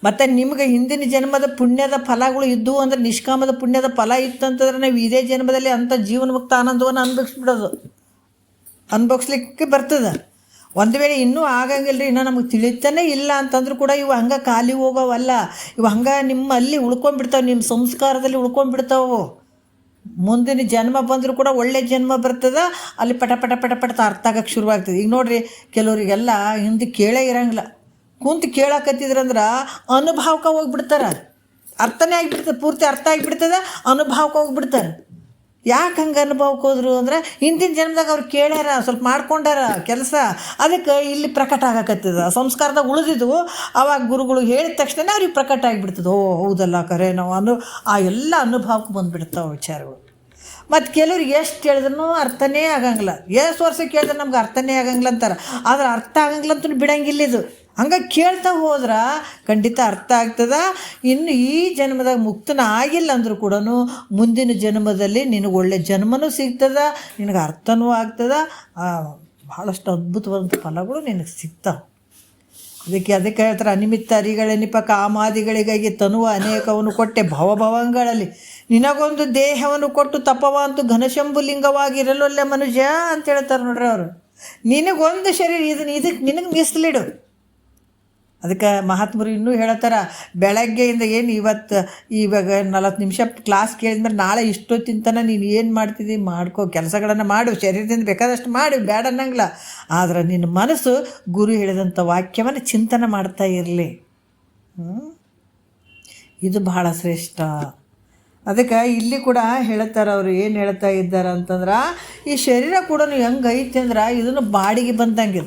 ಮತ್ತು ನಿಮ್ಗೆ ಹಿಂದಿನ ಜನ್ಮದ ಪುಣ್ಯದ ಫಲಗಳು ಇದ್ದವು ಅಂದರೆ, ನಿಷ್ಕಾಮದ ಪುಣ್ಯದ ಫಲ ಇತ್ತು ಅಂತಂದ್ರೆ ನಾವು ಇದೇ ಜನ್ಮದಲ್ಲಿ ಅಂಥ ಜೀವನ್ಮುಕ್ತ ಆನಂದವನ್ನು ಅನುಭವಿಸ್ಲಿಕ್ಕೆ ಬರ್ತದೆ. ಒಂದು ವೇಳೆ ಇನ್ನೂ ಆಗಂಗಿಲ್ಲ ರೀ, ಇನ್ನೂ ನಮಗೆ ತಿಳಿತಾನೆ ಇಲ್ಲ ಅಂತಂದ್ರೂ ಕೂಡ ಇವು ಹಂಗೆ ಖಾಲಿ ಹೋಗೋವಲ್ಲ. ಇವು ಹಂಗೆ ನಿಮ್ಮಲ್ಲಿ ಉಳ್ಕೊಂಡ್ಬಿಡ್ತಾವೆ, ನಿಮ್ಮ ಸಂಸ್ಕಾರದಲ್ಲಿ ಉಳ್ಕೊಂಡ್ಬಿಡ್ತಾವೆ. ಮುಂದಿನ ಜನ್ಮ ಬಂದರೂ ಕೂಡ ಒಳ್ಳೆ ಜನ್ಮ ಬರ್ತದೆ, ಅಲ್ಲಿ ಪಟ ಪಟ ಪಟ ಪಟ ಅರ್ಥ ಆಗಕ್ಕೆ ಶುರುವಾಗ್ತದೆ. ಈಗ ನೋಡಿರಿ, ಕೆಲವರಿಗೆಲ್ಲ ಹಿಂದೆ ಕೇಳೇ ಇರೋಂಗಿಲ್ಲ, ಕುಂತು ಕೇಳಕತ್ತಿದ್ರಂದ್ರೆ ಅನುಭವಕ್ಕೆ ಹೋಗ್ಬಿಡ್ತಾರೆ, ಅರ್ಥನೇ ಆಗಿಬಿಡ್ತದೆ, ಪೂರ್ತಿ ಅರ್ಥ ಆಗಿಬಿಡ್ತದೆ, ಅನುಭವಕ್ಕೆ ಹೋಗ್ಬಿಡ್ತಾರೆ. ಯಾಕೆ ಹಂಗೆ ಅನುಭವಕ್ಕೆ ಹೋದ್ರು ಅಂದರೆ ಹಿಂದಿನ ಜನ್ಮದಾಗ ಅವ್ರು ಕೇಳ್ಯಾರ, ಸ್ವಲ್ಪ ಮಾಡ್ಕೊಂಡಾರ ಕೆಲಸ, ಅದಕ್ಕೆ ಇಲ್ಲಿ ಪ್ರಕಟ ಆಗಕತ್ತದ. ಸಂಸ್ಕಾರದಾಗ ಉಳಿದಿದ್ವು, ಆವಾಗ ಗುರುಗಳು ಹೇಳಿದ ತಕ್ಷಣ ಅವ್ರಿಗೆ ಪ್ರಕಟ ಆಗಿಬಿಡ್ತದೆ. ಓ ಹೌದಲ್ಲ, ಕರೆ ನಾವು ಆ ಎಲ್ಲ ಅನುಭವಕ್ಕೆ ಬಂದುಬಿಡ್ತಾವೆ ವಿಚಾರಗಳು. ಮತ್ತು ಕೆಲವ್ರಿಗೆ ಎಷ್ಟು ಹೇಳಿದ್ರೂ ಅರ್ಥನೇ ಆಗಂಗಿಲ್ಲ, ಎಷ್ಟು ವರ್ಷ ಕೇಳಿದ್ರೆ ನಮ್ಗೆ ಅರ್ಥನೇ ಆಗಂಗಿಲ್ಲ ಅಂತಾರೆ. ಆದ್ರೆ ಅರ್ಥ ಆಗಂಗಿಲ್ಲ ಅಂತೂ ಬಿಡಂಗಿಲ್ಲ. ಇದು ಹಂಗೆ ಕೇಳ್ತಾ ಹೋದ್ರೆ ಖಂಡಿತ ಅರ್ಥ ಆಗ್ತದೆ. ಇನ್ನು ಈ ಜನ್ಮದಾಗ ಮುಕ್ತನ ಆಗಿಲ್ಲ ಅಂದರೂ ಕೂಡ ಮುಂದಿನ ಜನ್ಮದಲ್ಲಿ ನಿನಗೆ ಒಳ್ಳೆ ಜನ್ಮನೂ ಸಿಗ್ತದೆ, ನಿನಗೆ ಅರ್ಥನೂ ಆಗ್ತದೆ, ಭಾಳಷ್ಟು ಅದ್ಭುತವಾದಂಥ ಫಲಗಳು ನಿನಗೆ ಸಿಗ್ತಾವೆ. ಅದಕ್ಕೆ ಹೇಳ್ತಾರೆ, ಅನಿಮಿತ್ತ ಅರಿಗಳೆನಿಪ ಕಾಮಾದಿಗಳಿಗಾಗಿ ತನುವ ಅನೇಕವನ್ನು ಕೊಟ್ಟೆ ಭವಭವಂಗಳಲ್ಲಿ ನಿನಗೊಂದು ದೇಹವನ್ನು ಕೊಟ್ಟು ತಪವಂತು ಘನಶಂಭು ಲಿಂಗವಾಗಿರಲೊಲ್ಲೆ ಮನುಷ್ಯ ಅಂತ ಹೇಳ್ತಾರೆ ನೋಡ್ರಿ ಅವರು. ನಿನಗೊಂದು ಶರೀರ ಇದಕ್ಕೆ ನಿನಗೆ ಮೀಸಲಿಡು. ಅದಕ್ಕೆ ಮಹಾತ್ಮರು ಇನ್ನೂ ಹೇಳ್ತಾರೆ, ಬೆಳಗ್ಗೆಯಿಂದ ಏನು ಇವಾಗ 40 ನಿಮಿಷ ಕ್ಲಾಸ್ ಕೇಳಿದ್ಮೇಲೆ ನಾಳೆ ಇಷ್ಟೊತ್ತಿಂತನ ನೀನು ಏನು ಮಾಡ್ತಿದ್ದಿ ಮಾಡ್ಕೋ, ಕೆಲಸಗಳನ್ನು ಮಾಡು, ಶರೀರದಿಂದ ಬೇಕಾದಷ್ಟು ಮಾಡು, ಬೇಡ ಅನ್ನಂಗಿಲ್ಲ. ಆದರೆ ನಿನ್ನ ಮನಸ್ಸು ಗುರು ಹೇಳಿದಂಥ ವಾಕ್ಯವನ್ನು ಚಿಂತನೆ ಮಾಡ್ತಾ ಇರಲಿ. ಇದು ಬಹಳ ಶ್ರೇಷ್ಠ. ಅದಕ್ಕೆ ಇಲ್ಲಿ ಕೂಡ ಹೇಳ್ತಾರೆ ಅವರು, ಏನು ಹೇಳ್ತಾ ಇದ್ದಾರೆ ಅಂತಂದ್ರೆ, ಈ ಶರೀರ ಕೂಡ ಹೆಂಗೈತಿ ಅಂದ್ರೆ ಇದನ್ನು ಬಾಡಿಗೆ ಬಂದಂಗೆ.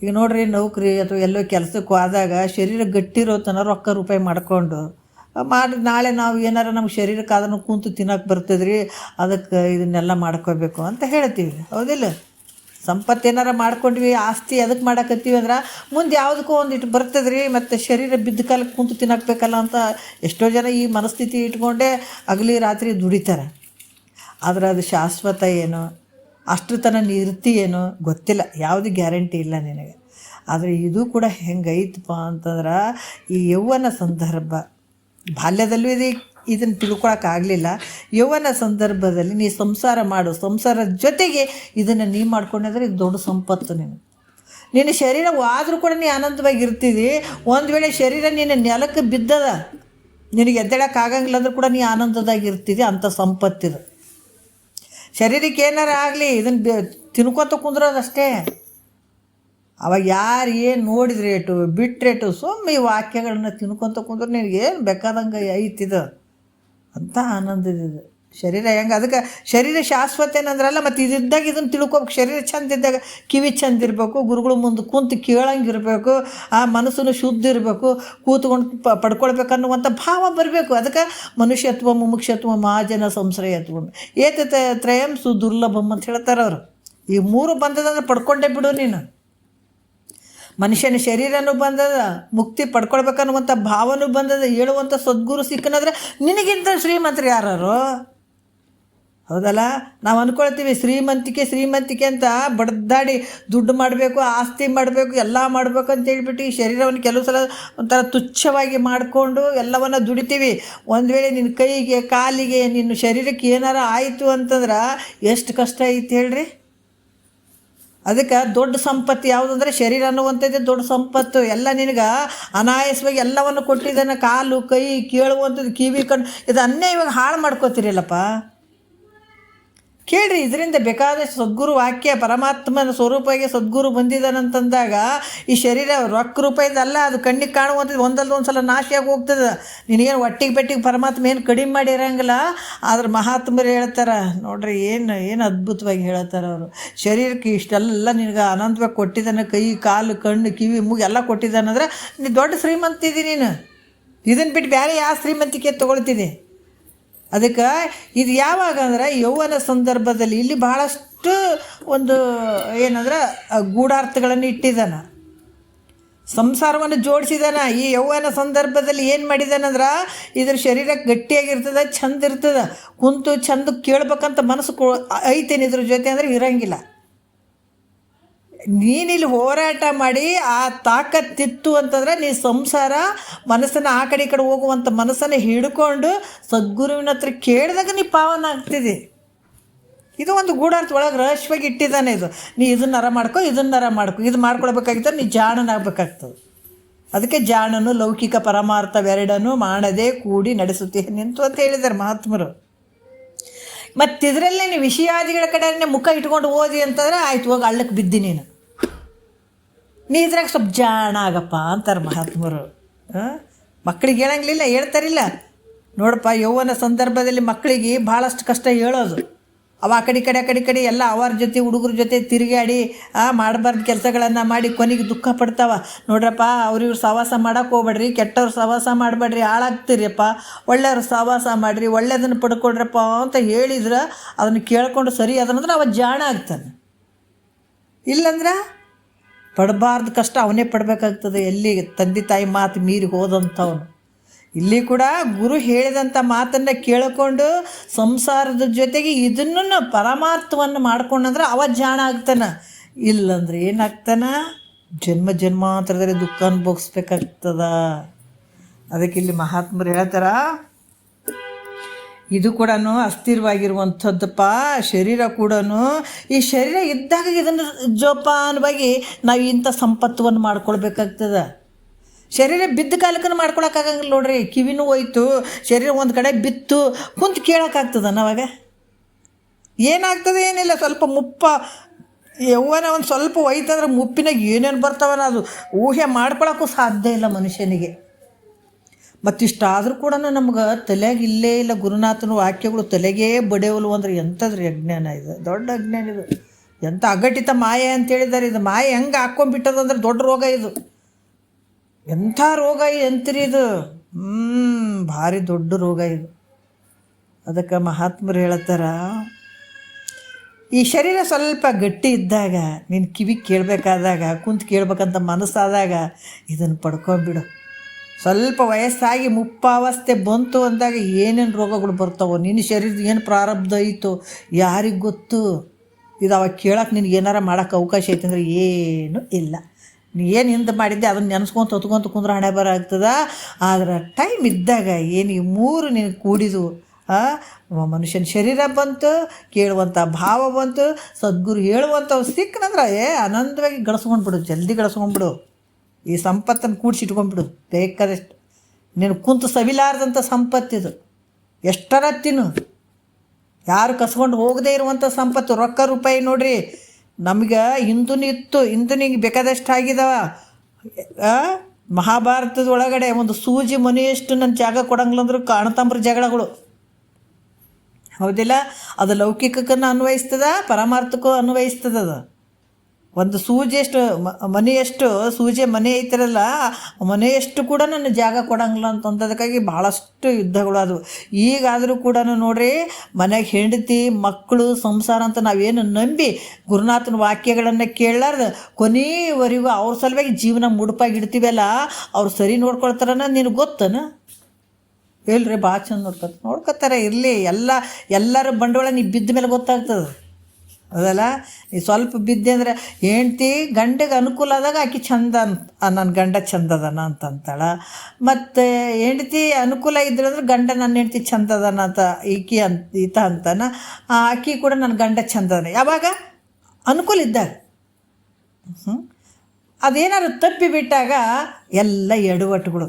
ಈಗ ನೋಡ್ರಿ, ನೌಕರಿ ಅಥವಾ ಎಲ್ಲೋ ಕೆಲಸಕ್ಕೆ ಹೋದಾಗ ಶರೀರ ಗಟ್ಟಿರೋ ತನ ರೊಕ್ಕ ರೂಪಾಯಿ ಮಾಡ್ಕೊಂಡು ನಾಳೆ ನಾವು ಏನಾರ ನಮ್ಮ ಶರೀರಕ್ಕೆ ಅದನ್ನು ಕೂತು ತಿನ್ನೋಕೆ ಬರ್ತದ್ರಿ, ಅದಕ್ಕೆ ಇದನ್ನೆಲ್ಲ ಮಾಡ್ಕೋಬೇಕು ಅಂತ ಹೇಳ್ತೀವಿ, ಹೌದಿಲ್ಲ? ಸಂಪತ್ತು ಏನಾರ ಮಾಡ್ಕೊಂಡ್ವಿ, ಆಸ್ತಿ ಅದಕ್ಕೆ ಮಾಡಕತ್ತೀವಿ ಅಂದ್ರೆ ಮುಂದೆ ಯಾವುದಕ್ಕೂ ಒಂದಿಟ್ಟು ಬರ್ತದ್ರಿ, ಮತ್ತು ಶರೀರ ಬಿದ್ದ ಕಾಲಕ್ಕೆ ಕೂತು ತಿನ್ನಬೇಕಲ್ಲ ಅಂತ ಎಷ್ಟೋ ಜನ ಈ ಮನಸ್ಥಿತಿ ಇಟ್ಕೊಂಡೇ ಹಗಲಿ ರಾತ್ರಿ ದುಡಿತಾರೆ. ಆದರೆ ಅದು ಶಾಶ್ವತ ಏನೋ, ಅಷ್ಟು ತನಕ ಇರ್ತಿ ಏನೋ ಗೊತ್ತಿಲ್ಲ, ಯಾವುದು ಗ್ಯಾರಂಟಿ ಇಲ್ಲ ನಿನಗೆ. ಆದರೆ ಇದು ಕೂಡ ಹೆಂಗೈತಪ್ಪ ಅಂತಂದ್ರೆ, ಈ ಯೌವನ ಸಂದರ್ಭ, ಬಾಲ್ಯದಲ್ಲೂ ಇದನ್ನು ತಿಳ್ಕೊಳಕ್ಕಾಗಲಿಲ್ಲ, ಯೌವನ ಸಂದರ್ಭದಲ್ಲಿ ನೀ ಸಂಸಾರ ಮಾಡು, ಸಂಸಾರದ ಜೊತೆಗೆ ಇದನ್ನು ನೀ ಮಾಡ್ಕೊಂಡ್ರೆ ಇದು ದೊಡ್ಡ ಸಂಪತ್ತು. ನಿನ್ನ ಶರೀರ ಆದರೂ ಕೂಡ ನೀ ಆನಂದವಾಗಿ ಇರ್ತಿದ್ದಿ. ಒಂದು ವೇಳೆ ಶರೀರ ನಿನ್ನ ನೆಲಕ್ಕೆ ಬಿದ್ದದ, ನಿನಗೆ ಎದ್ದೇಳಕ್ಕಾಗಂಗಿಲ್ಲ ಅಂದ್ರೂ ಕೂಡ ನೀ ಆನಂದದಾಗಿ ಇರ್ತಿದ್ದಿ. ಅಂಥ ಸಂಪತ್ತಿದು. ಶರೀರಕ್ಕೆ ಏನಾರ ಆಗಲಿ ಇದನ್ನು ತಿನ್ಕೊತ ಕುಂದ್ರೋದಷ್ಟೇ. ಅವಾಗ ಯಾರು ಏನು ನೋಡಿದ್ರೇಟು ಬಿಟ್ರೇಟು ಸುಮ್ಮನೆ ಈ ವಾಕ್ಯಗಳನ್ನ ತಿನ್ಕೊತ ಕುಂದ್ರೆ ನಿನಗೇನು ಬೇಕಾದಂಗೆ ಐತಿದು ಅಂತ ಆನಂದದಿದೆ. ಶರೀರ ಹೆಂಗೆ, ಅದಕ್ಕೆ ಶರೀರ ಶಾಶ್ವತ ಏನಂದ್ರಲ್ಲ, ಮತ್ತು ಇದ್ದಾಗ ಇದನ್ನು ತಿಳ್ಕೊಬೇಕು. ಶರೀರ ಚಂದ ಇದ್ದಾಗ ಕಿವಿ ಚಂದ ಇರಬೇಕು, ಗುರುಗಳು ಮುಂದೆ ಕುಂತು ಕೇಳಂಗಿರಬೇಕು, ಆ ಮನಸ್ಸನ್ನು ಶುದ್ಧ ಇರಬೇಕು, ಕೂತ್ಕೊಂಡು ಪಡ್ಕೊಳ್ಬೇಕನ್ನುವಂಥ ಭಾವ ಬರಬೇಕು. ಅದಕ್ಕೆ ಮನುಷ್ಯತ್ವ ಮುಮುಕ್ಷತ್ವ ಮಹಾಜನ ಸಂಶ್ರಯತ್ವ ಏತ ತ್ರಯಂ ಸುದುರ್ಲಭಂ ಅಂತ ಹೇಳ್ತಾರೆ ಅವರು. ಈ 3 ಬಂದದಂದ್ರೆ ಪಡ್ಕೊಂಡೇ ಬಿಡು ನೀನು. ಮನುಷ್ಯನ ಶರೀರನೂ ಬಂದದ, ಮುಕ್ತಿ ಪಡ್ಕೊಳ್ಬೇಕನ್ನುವಂಥ ಭಾವನೂ ಬಂದದ, ಹೇಳುವಂಥ ಸದ್ಗುರು ಸಿಕ್ಕನಂದ್ರೆ ನಿನಗಿಂತ ಶ್ರೀಮಂತರು ಯಾರು? ಹೌದಲ್ಲ? ನಾವು ಅಂದ್ಕೊಳ್ತೀವಿ ಶ್ರೀಮಂತಿಕೆ ಅಂತ ಬಡ್ದಾಡಿ ದುಡ್ಡು ಮಾಡಬೇಕು, ಆಸ್ತಿ ಮಾಡಬೇಕು, ಎಲ್ಲ ಮಾಡಬೇಕು ಅಂತ ಹೇಳ್ಬಿಟ್ಟು ಈ ಶರೀರವನ್ನು ಕೆಲವು ಸಲ ಒಂಥರ ತುಚ್ಛವಾಗಿ ಮಾಡಿಕೊಂಡು ಎಲ್ಲವನ್ನು ದುಡಿತೀವಿ. ಒಂದು ವೇಳೆ ನಿನ್ನ ಕೈಗೆ ಕಾಲಿಗೆ ನಿನ್ನ ಶರೀರಕ್ಕೆ ಏನಾರ ಆಯಿತು ಅಂತಂದ್ರೆ ಎಷ್ಟು ಕಷ್ಟ ಐತಿ ಹೇಳ್ರಿ. ಅದಕ್ಕೆ ದೊಡ್ಡ ಸಂಪತ್ತು ಯಾವುದಂದ್ರೆ ಶರೀರ ಅನ್ನುವಂಥದ್ದೇ ದೊಡ್ಡ ಸಂಪತ್ತು. ಎಲ್ಲ ನಿನಗೆ ಅನಾಯಾಸವಾಗಿ ಎಲ್ಲವನ್ನು ಕೊಟ್ಟಿದ್ದಾನೆ, ಕಾಲು ಕೈ ಕೇಳುವಂಥದ್ದು ಕಿವಿ ಕಣ್ಣು, ಇದನ್ನೇ ಇವಾಗ ಹಾಳು ಮಾಡ್ಕೋತೀರಲ್ಲಪ್ಪ. ಕೇಳ್ರಿ, ಇದರಿಂದ ಬೇಕಾದಷ್ಟು ಸದ್ಗುರು ವಾಕ್ಯ, ಪರಮಾತ್ಮನ ಸ್ವರೂಪವಾಗಿ ಸದ್ಗುರು ಬಂದಿದ್ದಾನಂತಂದಾಗ ಈ ಶರೀರ ರೊಕ್ಕ ರೂಪಾಯಿದಲ್ಲ, ಅದು ಕಣ್ಣಿಗೆ ಕಾಣುವಂಥದ್ದು ಒಂದಲ್ಲ ಒಂದು ಸಲ ನಾಶಿಯಾಗಿ ಹೋಗ್ತದೆ. ನೀನೇನು ಒಟ್ಟಿಗೆ ಪರಮಾತ್ಮ ಏನು ಕಡಿಮೆ ಮಾಡಿರೋಂಗಿಲ್ಲ. ಆದ್ರೆ ಮಹಾತ್ಮರು ಹೇಳ್ತಾರೆ ನೋಡ್ರಿ, ಏನು ಅದ್ಭುತವಾಗಿ ಹೇಳ್ತಾರೆ ಅವರು. ಶರೀರಕ್ಕೆ ಇಷ್ಟೆಲ್ಲ ನಿನಗೆ ಅನಂತವಾಗಿ ಕೊಟ್ಟಿದ್ದಾನೆ, ಕೈ ಕಾಲು ಕಣ್ಣು ಕಿವಿ ಮೂಗು ಎಲ್ಲ ಕೊಟ್ಟಿದ್ದಾನಂದ್ರೆ ನೀನು ದೊಡ್ಡ ಶ್ರೀಮಂತಿದ್ದಿ. ನೀನು ಇದನ್ನು ಬಿಟ್ಟು ಬೇರೆ ಯಾವ ಶ್ರೀಮಂತಿಕೆ ತೊಗೊಳ್ತಿದ್ದೆ? ಅದಕ್ಕೆ ಇದು ಯಾವಾಗ ಅಂದ್ರೆ ಯೌವನ ಸಂದರ್ಭದಲ್ಲಿ ಇಲ್ಲಿ ಬಹಳಷ್ಟು ಒಂದು ಏನಂದ್ರೆ ಗೂಢಾರ್ಥಗಳನ್ನು ಇಟ್ಟಿದ್ದಾನೆ, ಸಂಸಾರವನ್ನು ಜೋಡಿಸಿದಾನ. ಈ ಯೌವನ ಸಂದರ್ಭದಲ್ಲಿ ಏನು ಮಾಡಿದಾನಂದ್ರೆ ಇದ್ರ ಶರೀರಕ್ಕೆ ಗಟ್ಟಿಯಾಗಿರ್ತದೆ, ಚಂದ ಇರ್ತದೆ, ಕುಂತು ಚಂದ ಕೇಳ್ಬೇಕಂತ ಮನಸ್ಸು ಐತೇನೆ ಇದ್ರ ಜೊತೆ ಅಂದರೆ ಇರೋಂಗಿಲ್ಲ. ನೀನಿಲ್ಲಿ ಹೋರಾಟ ಮಾಡಿ ಆ ತಾಕತ್ತಿತ್ತು ಅಂತಂದ್ರೆ ನೀ ಸಂಸಾರ ಮನಸ್ಸನ್ನು ಆ ಕಡೆ ಈ ಕಡೆ ಹೋಗುವಂಥ ಮನಸ್ಸನ್ನು ಹಿಡ್ಕೊಂಡು ಸದ್ಗುರುವಿನ ಹತ್ರ ಕೇಳಿದಾಗ ನೀ ಪಾವನ ಆಗ್ತಿದೆ. ಇದು ಒಂದು ಗೂಢಾರ್ಥ ಒಳಗೆ ರಹಸ್ಯವಾಗಿ ಇಟ್ಟಿದ್ದಾನೆ. ಇದು ನೀ ಇದನ್ನಾರ ಮಾಡ್ಕೊ, ಇದು ಮಾಡ್ಕೊಳ್ಬೇಕಾಗಿದ್ದರೆ ನೀ ಜಾಣನಾಗಬೇಕಾಗ್ತದೆ. ಅದಕ್ಕೆ ಜಾಣನು ಲೌಕಿಕ ಪರಮಾರ್ಥವೆರಡನ್ನು ಮಾಡದೆ ಕೂಡಿ ನಡೆಸುತ್ತೇನೆ ನಿಂತು ಅಂತ ಹೇಳಿದ್ದಾರೆ ಮಹಾತ್ಮರು. ಮತ್ತು ಇದರಲ್ಲೇ ನೀವು ವಿಷಯಾದಿಗಳ ಕಡೆ ಮುಖ ಇಟ್ಕೊಂಡು ಓದಿ ಅಂತಂದ್ರೆ ಆಯ್ತು, ಹೋಗಿ ಹಳ್ಳಕ್ಕೆ ಬಿದ್ದಿ ನೀ ಇದ್ರಾಗ ಸ್ವಲ್ಪ ಜಾಣ ಆಗಪ್ಪ ಅಂತಾರೆ ಮಹಾತ್ಮರು. ಮಕ್ಕಳಿಗೆ ಹೇಳಂಗಿಲ್ಲ, ಹೇಳ್ತಾರಿಲ್ಲ ನೋಡಪ್ಪ. ಯೌವನ ಸಂದರ್ಭದಲ್ಲಿ ಮಕ್ಕಳಿಗೆ ಭಾಳಷ್ಟು ಕಷ್ಟ ಹೇಳೋದು. ಅವ ಆ ಕಡೆ ಎಲ್ಲ ಅವರ ಜೊತೆ ಹುಡುಗರ ಜೊತೆ ತಿರುಗಾಡಿ ಮಾಡಬಾರ್ದು ಕೆಲಸಗಳನ್ನು ಮಾಡಿ ಕೊನೆಗೆ ದುಃಖ ಪಡ್ತಾವ. ನೋಡ್ರಪ್ಪ, ಇವ್ರು ಸಹವಾಸ ಮಾಡೋಕೆ ಹೋಗ್ಬೇಡ್ರಿ, ಕೆಟ್ಟವ್ರು ಸಹವಾಸ ಮಾಡಬೇಡ್ರಿ, ಹಾಳಾಗ್ತೀರಿಯಪ್ಪ, ಒಳ್ಳೆಯವ್ರು ಸಹವಾಸ ಮಾಡಿರಿ, ಒಳ್ಳೆಯದನ್ನು ಪಡ್ಕೊಡ್ರಪ್ಪ ಅಂತ ಹೇಳಿದ್ರೆ ಅದನ್ನು ಕೇಳ್ಕೊಂಡು ಸರಿ ಅದನ್ನಂದ್ರೆ ಅವ ಜಾಣ ಆಗ್ತಾನೆ. ಇಲ್ಲಂದ್ರೆ ಪಡಬಾರ್ದು ಕಷ್ಟ ಅವನೇ ಪಡಬೇಕಾಗ್ತದೆ. ಎಲ್ಲಿ ತಂದೆ ತಾಯಿ ಮಾತು ಮೀರಿ ಹೋದಂಥವನು. ಇಲ್ಲಿ ಕೂಡ ಗುರು ಹೇಳಿದಂಥ ಮಾತನ್ನು ಕೇಳಿಕೊಂಡು ಸಂಸಾರದ ಜೊತೆಗೆ ಇದನ್ನು ಪರಮಾರ್ಥವನ್ನು ಮಾಡ್ಕೊಂಡಂದ್ರೆ ಅವ ಜಾಣ ಆಗ್ತಾನೆ. ಇಲ್ಲಂದ್ರೆ ಏನಾಗ್ತಾನೆ? ಜನ್ಮ ಜನ್ಮಾಂತರದಲ್ಲಿ ದುಃಖ ಅನುಭವಿಸ್ಬೇಕಾಗ್ತದ. ಅದಕ್ಕೆ ಇಲ್ಲಿ ಮಹಾತ್ಮರು ಹೇಳ್ತಾರ, ಇದು ಕೂಡ ಅಸ್ಥಿರವಾಗಿರುವಂಥದ್ದಪ್ಪ ಶರೀರ ಕೂಡ. ಈ ಶರೀರ ಇದ್ದಾಗ ಇದನ್ನು ಜೋಪಾನವಾಗಿ ನಾವು ಇಂಥ ಸಂಪತ್ತವನ್ನು ಮಾಡ್ಕೊಳ್ಬೇಕಾಗ್ತದೆ. ಶರೀರ ಬಿದ್ದ ಕಾಲಕ್ಕೂ ಮಾಡ್ಕೊಳಕ್ಕಾಗಂಗಿಲ್ಲ ನೋಡ್ರಿ. ಕಿವಿನೂ ಹೋಯ್ತು, ಶರೀರ ಒಂದು ಕಡೆ ಬಿತ್ತು, ಕುಂತು ಕೇಳೋಕ್ಕಾಗ್ತದ ನಾವಾಗ? ಏನಾಗ್ತದೆ? ಏನಿಲ್ಲ. ಸ್ವಲ್ಪ ಯೌವನ ಒಂದು ಸ್ವಲ್ಪ ಹೋಯ್ತಂದ್ರೆ ಮುಪ್ಪಿನಾಗ ಏನೇನು ಬರ್ತಾವನ ಅದು ಊಹೆ ಮಾಡ್ಕೊಳಕ್ಕೂ ಸಾಧ್ಯ ಇಲ್ಲ ಮನುಷ್ಯನಿಗೆ. ಮತ್ತಿಷ್ಟಾದರೂ ಕೂಡ ನಮ್ಗೆ ತಲೆಗೆ ಇಲ್ಲೇ ಇಲ್ಲ. ಗುರುನಾಥನ ವಾಕ್ಯಗಳು ತಲೆಗೇ ಬಡಿಯವಲು ಅಂದ್ರೆ ಎಂಥದ್ರಿ ಅಜ್ಞಾನ ಇದು, ದೊಡ್ಡ ಅಜ್ಞಾನ ಇದು. ಎಂಥ ಅಘಟಿತ ಮಾಯೆ ಅಂತೇಳಿದ್ದಾರೆ. ಇದು ಮಾಯೆ ಹೆಂಗೆ ಹಾಕ್ಕೊಂಡ್ಬಿಟ್ಟದಂದ್ರೆ ದೊಡ್ಡ ರೋಗ ಇದು. ಎಂಥ ರೋಗ ಎಂತ್ರಿ ಇದು, ಭಾರಿ ದೊಡ್ಡ ರೋಗ ಇದು. ಅದಕ್ಕೆ ಮಹಾತ್ಮರು ಹೇಳ್ತಾರ, ಈ ಶರೀರ ಸ್ವಲ್ಪ ಗಟ್ಟಿ ಇದ್ದಾಗ, ನೀನು ಕಿವಿ ಕೇಳಬೇಕಾದಾಗ, ಕುಂತು ಕೇಳ್ಬೇಕಂತ ಮನಸ್ಸಾದಾಗ ಇದನ್ನು ಪಡ್ಕೊಂಬಿಡು. ಸ್ವಲ್ಪ ವಯಸ್ಸಾಗಿ ಮುಪ್ಪಾವಸ್ಥೆ ಬಂತು ಅಂದಾಗ ಏನೇನು ರೋಗಗಳು ಬರ್ತಾವೋ, ನಿನ್ನ ಶರೀರದ ಏನು ಪ್ರಾರಬ್ಧ ಐತೋ ಯಾರಿಗೆ ಗೊತ್ತು. ಇದು ಅವಾಗ ಕೇಳೋಕೆ ನಿನಗೆ ಏನಾರ ಮಾಡೋಕ್ಕೆ ಅವಕಾಶ ಐತೆ ಅಂದರೆ ಏನೂ ಇಲ್ಲ. ನೀ ಏನು ಹಿಂದೆ ಮಾಡಿದ್ದೆ ಅದನ್ನು ನೆನೆಸ್ಕೊಂತ ಹೊತ್ಕೊಂತ ಕುಂದ್ರೆ ಹಣೆ ಬರ ಆಗ್ತದ. ಆದ್ರೆ ಟೈಮ್ ಇದ್ದಾಗ ಏನು ಈ ಮೂರು ನೀನು ಕೂಡಿದು ಮನುಷ್ಯನ ಶರೀರ ಬಂತು, ಕೇಳುವಂಥ ಭಾವ ಬಂತು, ಸದ್ಗುರು ಹೇಳುವಂಥವು ಸಿಕ್ಕನಂದ್ರೆ ಆನಂದವಾಗಿ ಗಳಿಸ್ಕೊಂಡ್ಬಿಡು, ಜಲ್ದಿ ಗಳಿಸ್ಕೊಂಡ್ಬಿಡು. ಈ ಸಂಪತ್ತನ್ನು ಕೂಡಿಸಿಟ್ಕೊಂಡ್ಬಿಡು ಬೇಕಾದಷ್ಟು. ನೀನು ಕುಂತು ಸವಿಲಾರ್ದಂಥ ಸಂಪತ್ತಿದು. ಎಷ್ಟರ ತಿನ್ನು, ಯಾರು ಕಸ್ಕೊಂಡು ಹೋಗದೇ ಇರುವಂಥ ಸಂಪತ್ತು. ರೊಕ್ಕ ರೂಪಾಯಿ ನೋಡ್ರಿ, ನಮ್ಗೆ ಹಿಂದೂನಿಗೆ ಬೇಕಾದಷ್ಟು ಆಗಿದಾವ. ಮಹಾಭಾರತದ ಒಳಗಡೆ ಒಂದು ಸೂಜಿ ಮನೆಯಷ್ಟು ನನ್ನ ಜಾಗ ಕೊಡಂಗಿಲ್ಲ ಅಂದ್ರು ಕಾಣತಂಬ್ರ ಜಗಳಗಳು, ಹೌದಿಲ್ಲ? ಅದು ಲೌಕಿಕಕ್ಕನ್ನು ಅನ್ವಯಿಸ್ತದ, ಪರಮಾರ್ಥಕ್ಕೂ ಅನ್ವಯಿಸ್ತದ. ಅದು ಒಂದು ಸೂಜಿಯಷ್ಟು ಮನೆಯಷ್ಟು ಸೂಜಿ ಮನೆ ಐತಿರಲ್ಲ, ಮನೆಯಷ್ಟು ಕೂಡ ನನ್ನ ಜಾಗ ಕೊಡಂಗಿಲ್ಲ ಅಂತಂದದಕ್ಕಾಗಿ ಭಾಳಷ್ಟು ಯುದ್ಧಗಳು ಅದು. ಈಗಾದರೂ ಕೂಡ ನೋಡ್ರಿ, ಮನೆಗೆ ಹೆಂಡತಿ ಮಕ್ಕಳು ಸಂಸಾರ ಅಂತ ನಾವೇನು ನಂಬಿ ಗುರುನಾಥನ ವಾಕ್ಯಗಳನ್ನು ಕೇಳಾರ್ದು ಕೊನೆಯವರೆಗೂ ಅವ್ರ ಸಲುವಾಗಿ ಜೀವನ ಮುಡುಪಾಗಿ ಇಡ್ತೀವಲ್ಲ, ಅವ್ರು ಸರಿ ನೋಡ್ಕೊಳ್ತಾರನ ನಿನಗೆ ಗೊತ್ತನ? ಇಲ್ರಿ, ಭಾಳ ಚಂದ ನೋಡ್ಕೊತಾರೆ. ಇರಲಿ, ಎಲ್ಲರ ಬಂಡವಾಳ ನೀ ಬಿದ್ದ ಮೇಲೆ ಗೊತ್ತಾಗ್ತದೆ, ಅದಲ್ಲ? ನೀ ಸ್ವಲ್ಪ ಬಿದ್ದೆ ಅಂದರೆ ಹೆಂಡ್ತಿ ಗಂಡಗೆ ಅನುಕೂಲ ಆದಾಗ ಆಕೆ ಚಂದ ನನ್ನ ಗಂಡ ಚಂದ ಅದಾನ ಅಂತಂತಾಳ. ಮತ್ತು ಹೆಂಡ್ತಿ ಅನುಕೂಲ ಇದ್ರಂದ್ರೆ ಗಂಡ ನನ್ನ ಹೆಂಡ್ತಿ ಚಂದ ಅದಾನ ಅಂತ ಈತ ಅಂತಾನ. ಆಕೆ ಕೂಡ ನನ್ನ ಗಂಡ ಚಂದ ಅದಾನ ಯಾವಾಗ ಅನುಕೂಲ ಇದ್ದಾಗ. ಅದೇನಾದ್ರು ತಪ್ಪಿ ಬಿಟ್ಟಾಗ ಎಲ್ಲ ಎಡವಟ್ಟುಗಳು.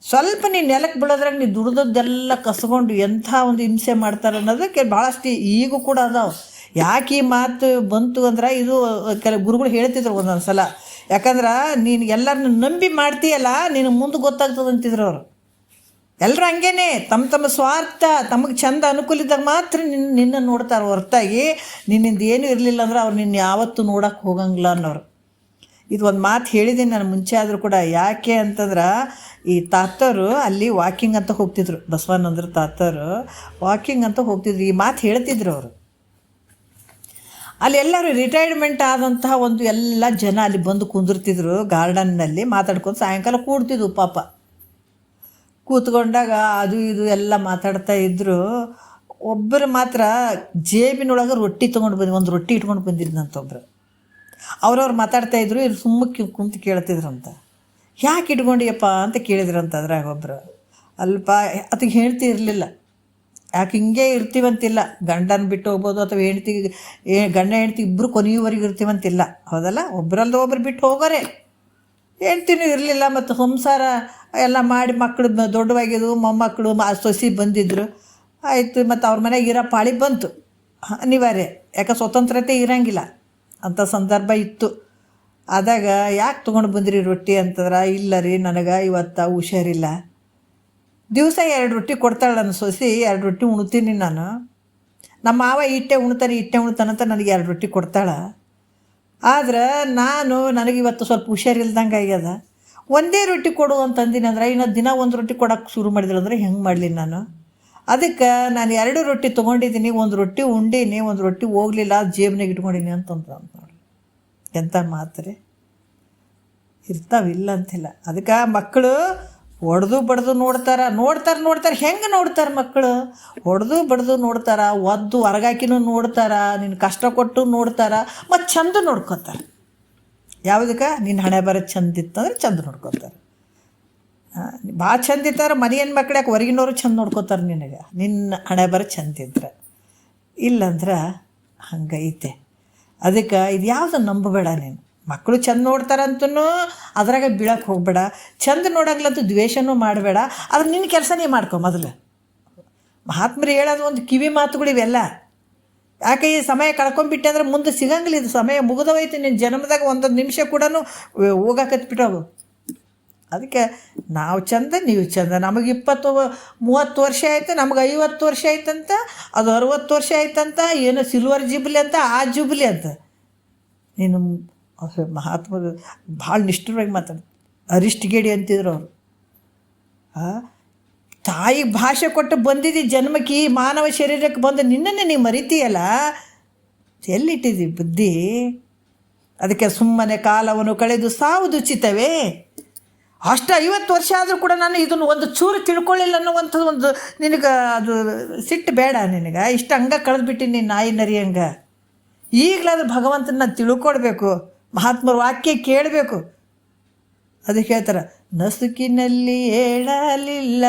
ಸ್ವಲ್ಪ ನೀನು ನೆಲಕ್ಕೆ ಬೀಳೋದ್ರಾಗ ನೀನು ದುಡ್ದದ್ದೆಲ್ಲ ಕಸ್ಕೊಂಡು ಎಂಥ ಒಂದು ಹಿಂಸೆ ಮಾಡ್ತಾರೆ ಅನ್ನೋದಕ್ಕೆ ಭಾಳಷ್ಟು ಈಗೂ ಕೂಡ ಅದಾವೆ. ಯಾಕೆ ಈ ಮಾತು ಬಂತು ಅಂದ್ರೆ, ಇದು ಕೆಲವು ಗುರುಗಳು ಹೇಳ್ತಿದ್ರು ಒಂದೊಂದು ಸಲ. ಯಾಕಂದ್ರೆ ನೀನು ಎಲ್ಲರನ್ನ ನಂಬಿ ಮಾಡ್ತೀಯಲ್ಲ, ನೀನು ಮುಂದೆ ಗೊತ್ತಾಗ್ತದೆ ಅಂತಿದ್ರು ಅವರು. ಎಲ್ಲರೂ ಹಂಗೇನೆ ತಮ್ಮ ಸ್ವಾರ್ಥ, ತಮಗೆ ಚಂದ ಅನುಕೂಲ ಇದ್ದಾಗ ಮಾತ್ರ ನಿನ್ನ ನೋಡ್ತಾರೆ ಹೊರತಾಗಿ ನಿನ್ನಿಂದ ಏನೂ ಇರಲಿಲ್ಲ ಅಂದ್ರೆ ಅವ್ರು ನಿನ್ನ ಯಾವತ್ತೂ ನೋಡೋಕ್ಕೆ ಹೋಗಂಗಿಲ್ಲ ಅನ್ನೋರು. ಇದು ಒಂದು ಮಾತು ಹೇಳಿದ್ದೀನಿ ನಾನು ಮುಂಚೆ ಆದರೂ ಕೂಡ. ಯಾಕೆ ಅಂತಂದ್ರೆ, ಈ ತಾತರು ಅಲ್ಲಿ ವಾಕಿಂಗ್ ಅಂತ ಹೋಗ್ತಿದ್ರು, ಬಸವಾನಂದ್ರ ತಾತರು ವಾಕಿಂಗ್ ಅಂತ ಹೋಗ್ತಿದ್ರು. ಈ ಮಾತು ಹೇಳ್ತಿದ್ರು ಅವರು. ಅಲ್ಲಿ ಎಲ್ಲರೂ ರಿಟೈರ್ಮೆಂಟ್ ಆದಂತಹ ಒಂದು ಎಲ್ಲ ಜನ ಅಲ್ಲಿ ಬಂದು ಕುಂದಿರ್ತಿದ್ರು ಗಾರ್ಡನ್ನಲ್ಲಿ, ಮಾತಾಡ್ಕೊಂಡು ಸಾಯಂಕಾಲ ಕೂಡ್ತಿದ್ವು ಪಾಪ. ಕೂತ್ಕೊಂಡಾಗ ಅದು ಇದು ಎಲ್ಲ ಮಾತಾಡ್ತಾ ಇದ್ದರು. ಒಬ್ಬರು ಮಾತ್ರ ಜೇಬಿನೊಳಗೆ ರೊಟ್ಟಿ ತೊಗೊಂಡು ಒಂದು ರೊಟ್ಟಿ ಇಟ್ಕೊಂಡು ಬಂದಿದ್ದಂತೊಬ್ಬರು. ಅವ್ರವ್ರು ಮಾತಾಡ್ತಾಯಿದ್ರು, ಇವ್ರು ಸುಮ್ಮಕ್ಕೆ ಕುಂತು ಕೇಳ್ತಿದ್ರಂತ. ಯಾಕೆ ಇಟ್ಕೊಂಡಿಯಪ್ಪ ಅಂತ ಕೇಳಿದ್ರಂತ. ಅದ್ರಾಗ ಒಬ್ಬರು, ಅಲ್ಪ ಅದಕ್ಕೆ ಹೇಳ್ತಿ ಇರಲಿಲ್ಲ, ಯಾಕೆ ಹಿಂಗೆ ಇರ್ತೀವಂತಿಲ್ಲ, ಗಂಡನ ಬಿಟ್ಟು ಹೋಗ್ಬೋದು ಅಥವಾ ಗಂಡ ಹೆಂಡ್ತಿ ಇಬ್ಬರು ಕೊನೆಯವರೆಗೂ ಇರ್ತೀವಂತಿಲ್ಲ, ಹೌದಲ್ಲ? ಒಬ್ಬರಲ್ದ ಒಬ್ಬರು ಬಿಟ್ಟು ಹೋಗೋರೆ. ಹೆಂಡ್ತಿನೂ ಇರಲಿಲ್ಲ, ಮತ್ತು ಸಂಸಾರ ಎಲ್ಲ ಮಾಡಿ ಮಕ್ಕಳು ದೊಡ್ಡವಾಗಿದ್ವು, ಮೊಮ್ಮಕ್ಕಳು ಸೊಸಿ ಬಂದಿದ್ದರು, ಆಯಿತು. ಮತ್ತು ಅವ್ರ ಮನೆಗೆ ಇರೋ ಪಾಳಿ ಬಂತು, ಅನಿವಾರ್ಯ. ಯಾಕೆ ಸ್ವತಂತ್ರತೆ ಇರೋಂಗಿಲ್ಲ ಅಂಥ ಸಂದರ್ಭ ಇತ್ತು. ಆದಾಗ ಯಾಕೆ ತೊಗೊಂಡು ಬಂದ್ರಿ ರೊಟ್ಟಿ ಅಂತಂದ್ರೆ, ಇಲ್ಲ ರೀ ನನಗೆ ಇವತ್ತು ಹುಷಾರಿಲ್ಲ. ದಿವಸ 2 ರೊಟ್ಟಿ ಕೊಡ್ತಾಳೆ ನನ್ನ ಸೊಸಿ, 2 ರೊಟ್ಟಿ ಉಣ್ತೀನಿ ನಾನು. ನಮ್ಮ ಮಾವ ಇಟ್ಟೆ ಉಣ್ತಾನಂತ ನನಗೆ 2 ರೊಟ್ಟಿ ಕೊಡ್ತಾಳೆ. ಆದ್ರೆ ನನಗೆ ಇವತ್ತು ಸ್ವಲ್ಪ ಹುಷಾರಿಲ್ದಂಗೆ ಆಗ್ಯದ, ಒಂದೇ ರೊಟ್ಟಿ ಕೊಡು ಅಂತಂದಿನಿ ಅಂದ್ರೆ, ಇನ್ನು ದಿನ 1 ರೊಟ್ಟಿ ಕೊಡೋಕ್ಕೆ ಶುರು ಮಾಡಿದ್ರಂದ್ರೆ ಹೆಂಗೆ ಮಾಡಲಿ ನಾನು? ಅದಕ್ಕೆ ನಾನು 2 ರೊಟ್ಟಿ ತೊಗೊಂಡಿದ್ದೀನಿ, 1 ರೊಟ್ಟಿ ಉಂಡೀನಿ, 1 ರೊಟ್ಟಿ ಹೋಗಲಿಲ್ಲ, ಜೇಬ್ನಾಗ ಇಟ್ಕೊಂಡಿನಿ ಅಂತಂದ್ರೆ ನೋಡಿ. ಎಂಥ ಮಾತು ರೀ, ಇರ್ತಾವಿಲ್ಲ ಅಂತಿಲ್ಲ. ಅದಕ್ಕೆ ಮಕ್ಕಳು ಹೊಡೆದು ಬಡ್ದು ನೋಡ್ತಾರೆ. ಹೆಂಗೆ ನೋಡ್ತಾರೆ ಮಕ್ಕಳು? ಹೊಡೆದು ಬಡ್ದು ನೋಡ್ತಾರೆ, ಒದ್ದು ಹೊರಗಾಕಿನೂ ನೋಡ್ತಾರೆ, ನಿನ್ನ ಕಷ್ಟ ಕೊಟ್ಟು ನೋಡ್ತಾರೆ, ಮತ್ತು ಚಂದ ನೋಡ್ಕೊತಾರೆ. ಯಾವುದಕ್ಕೆ ನಿನ್ನ ಹಣೆ ಬರ ಚಂದ ಇತ್ತಂದ್ರೆ ಚಂದ ನೋಡ್ಕೊತಾರೆ. ಭಾಳ ಚಂದ ಇರ್ತಾರೆ ಮನೆ ಹೆಣ್ಮಕ್ಳು, ಯಾಕೆ ಹೊರಗಿನವರು ಚಂದ ನೋಡ್ಕೋತಾರೆ ನಿನಗೆ, ನಿನ್ನ ಹಣೆ ಬರ ಚಂದ ಇದ್ರೆ. ಇಲ್ಲಂದ್ರೆ ಹಂಗೈತೆ. ಅದಕ್ಕೆ ಇದು ಯಾವುದು ನಂಬಬೇಡ ನೀನು. ಮಕ್ಕಳು ಚಂದ ನೋಡ್ತಾರಂತೂ ಅದ್ರಾಗ ಬೀಳಕ್ಕೆ ಹೋಗಬೇಡ. ಚಂದ ನೋಡೋಗ್ಲಂತೂ ದ್ವೇಷನೂ ಮಾಡಬೇಡ. ಆದ್ರೆ ನಿನ್ನ ಕೆಲಸ ನೀ ಮಾಡ್ಕೊ ಮೊದಲು. ಮಹಾತ್ಮರು ಹೇಳೋದು ಒಂದು ಕಿವಿ ಮಾತುಗಳಿವೆಲ್ಲ. ಯಾಕೆ ಈ ಸಮಯ ಕಳ್ಕೊಂಡ್ಬಿಟ್ಟೆ ಅಂದ್ರೆ ಮುಂದೆ ಸಿಗಂಗಿಲ್ಲ. ಇದು ಸಮಯ ಮುಗಿದೋಯ್ತು. ನಿನ್ನ ಜನ್ಮದಾಗ ಒಂದೊಂದು ನಿಮಿಷ ಕೂಡ ಹೋಗಾಕತ್ಬಿಟ್ಟವು. ಅದಕ್ಕೆ ನಾವು ಚಂದ, ನೀವು ಚಂದ. ನಮಗೆ 20-30 ವರ್ಷ ಆಯ್ತು, ನಮಗೆ 50 ವರ್ಷ ಆಯ್ತಂತ, ಅದು 60 ವರ್ಷ ಆಯ್ತಂತ, ಏನೋ ಸಿಲ್ವರ್ ಜುಬ್ಲಿ ಅಂತ, ಆ ಜುಬ್ಲಿ ಅಂತ. ನೀನು ಮಹಾತ್ಮರು ಭಾಳ ನಿಷ್ಠುರವಾಗಿ ಮಾತಾಡ್ತಾರೆ. ಅರಿಷ್ಟಿಗೇಡಿ ಅಂತಿದ್ರು ಅವರು. ತಾಯಿಗೆ ಭಾಷೆ ಕೊಟ್ಟು ಬಂದಿದ್ದು ಜನ್ಮಕ್ಕೆ, ಈ ಮಾನವ ಶರೀರಕ್ಕೆ ಬಂದು ನಿನ್ನನ್ನೇ ನೀವು ಮರಿತೀಯಲ್ಲ, ಎಲ್ಲಿಟ್ಟಿದ್ದೀವಿ ಬುದ್ಧಿ? ಅದಕ್ಕೆ ಸುಮ್ಮನೆ ಕಾಲವನ್ನು ಕಳೆದು ಸಾವುದು ಉಚಿತವೇ. ಅಷ್ಟು 50 ವರ್ಷ ಆದರೂ ಕೂಡ ನಾನು ಇದನ್ನು ಒಂದು ಚೂರು ತಿಳ್ಕೊಳ್ಳಿಲ್ಲ ಅನ್ನೋವಂಥದ್ದು ಒಂದು ನಿನಗೆ ಅದು ಸಿಟ್ಟು ಬೇಡ ನಿನಗೆ. ಇಷ್ಟು ಹಂಗೆ ಕಳೆದ್ಬಿಟ್ಟಿನಿ ನೀನು ನಾಯಿ ನರಿ ಹಂಗೆ. ಈಗಲಾದ್ರೂ ಭಗವಂತನ ತಿಳ್ಕೊಳ್ಬೇಕು, ಮಹಾತ್ಮರ ವಾಕ್ಯ ಕೇಳಬೇಕು. ಅದಕ್ಕೆ ಹೇಳ್ತಾರೆ, ನಸುಕಿನಲ್ಲಿ ಹೇಳಲಿಲ್ಲ,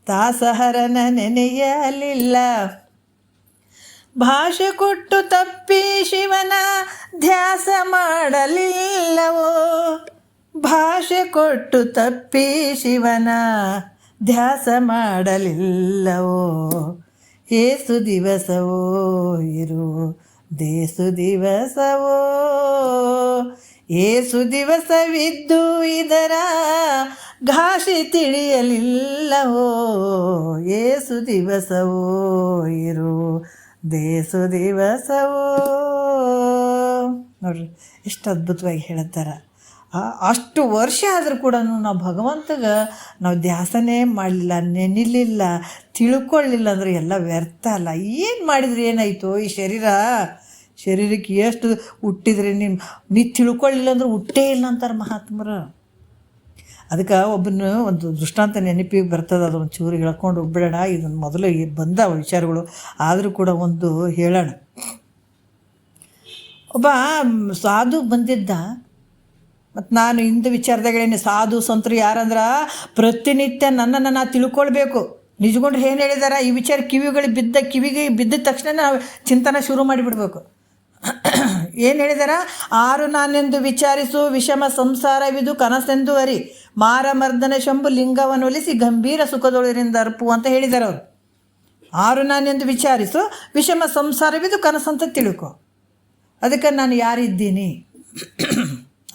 ದಾಸಹರನ ನೆನೆಯಲಿಲ್ಲ, ಭಾಷೆ ಕೊಟ್ಟು ತಪ್ಪಿ ಶಿವನ ಧ್ಯಾಸ ಮಾಡಲಿಲ್ಲವೋ, ಭಾಷೆ ಕೊಟ್ಟು ತಪ್ಪಿ ಶಿವನ ಧ್ಯಾಸ ಮಾಡಲಿಲ್ಲವೋ, ಏಸು ದಿವಸವೋ ಇರು ದೇಸು ದಿವಸವೋ, ಏಸು ದಿವಸವಿದ್ದು ಇದರ ಘಾಷಿ ತಿಳಿಯಲಿಲ್ಲವೋ, ಏಸು ದಿವಸವೋ ಇರು ದೇಸು ದಿವಸವೋ. ನೋಡ್ರಿ ಎಷ್ಟು ಅದ್ಭುತವಾಗಿ ಹೇಳ್ತಾರೆ. ಅಷ್ಟು ವರ್ಷ ಆದರೂ ಕೂಡ ನಾವು ಭಗವಂತಗೆ ನಾವು ಧ್ಯಾಸನೇ ಮಾಡಲಿಲ್ಲ, ನೆನಿಲಿಲ್ಲ, ತಿಳ್ಕೊಳ್ಳಿಲ್ಲ ಅಂದರೆ ಎಲ್ಲ ವ್ಯರ್ಥ ಅಲ್ಲ. ಏನು ಮಾಡಿದ್ರೆ ಏನಾಯಿತು? ಈ ಶರೀರಕ್ಕೆ ಎಷ್ಟು ಹುಟ್ಟಿದ್ರೆ ನೀ ತಿಳ್ಕೊಳ್ಳಿಲ್ಲ ಅಂದ್ರೆ ಹುಟ್ಟೇ ಇಲ್ಲ ಅಂತಾರೆ ಮಹಾತ್ಮರು. ಅದಕ್ಕೆ ಒಂದು ದೃಷ್ಟಾಂತ ನೆನಪಿಗೆ ಬರ್ತದೆ. ಅದು ಒಂದು ಚೂರು ಹೇಳ್ಕೊಂಡು ಹೋಗ್ಬಿಡೋಣ. ಇದನ್ನು ಮೊದಲು ಬಂದ ವಿಚಾರಗಳು ಆದರೂ ಕೂಡ ಒಂದು ಹೇಳೋಣ. ಒಬ್ಬ ಸಾಧು ಬಂದಿದ್ದ. ಮತ್ತು ನಾನು ಇಂದು ವಿಚಾರದಾಗ ಹೇಳೀನಿ, ಸಾಧು ಸಂತರು ಯಾರಂದ್ರೆ ಪ್ರತಿನಿತ್ಯ ನನ್ನನ್ನು ನಾನು ತಿಳ್ಕೊಳ್ಬೇಕು. ನಿಜಗೊಂಡ್ರೆ ಏನು ಹೇಳಿದಾರ, ಈ ವಿಚಾರ ಕಿವಿಗೆ ಬಿದ್ದ ತಕ್ಷಣ ನಾವು ಚಿಂತನೆ ಶುರು ಮಾಡಿಬಿಡ್ಬೇಕು. ಏನು ಹೇಳಿದಾರ? ಆರು ನಾನೆಂದು ವಿಚಾರಿಸು, ವಿಷಮ ಸಂಸಾರವಿದು ಕನಸೆಂದು ಅರಿ, ಮಾರಮರ್ದನ ಶಂಭು ಲಿಂಗವನ್ನು ಒಲಿಸಿ ಗಂಭೀರ ಸುಖದೊಳರಿಂದ ಅರ್ಪು ಅಂತ ಹೇಳಿದ್ದಾರೆ ಅವರು. ಆರು ನಾನೆಂದು ವಿಚಾರಿಸು, ವಿಷಮ ಸಂಸಾರವಿದು ಕನಸಂತ ತಿಳ್ಕೊ. ಅದಕ್ಕೆ ನಾನು ಯಾರಿದ್ದೀನಿ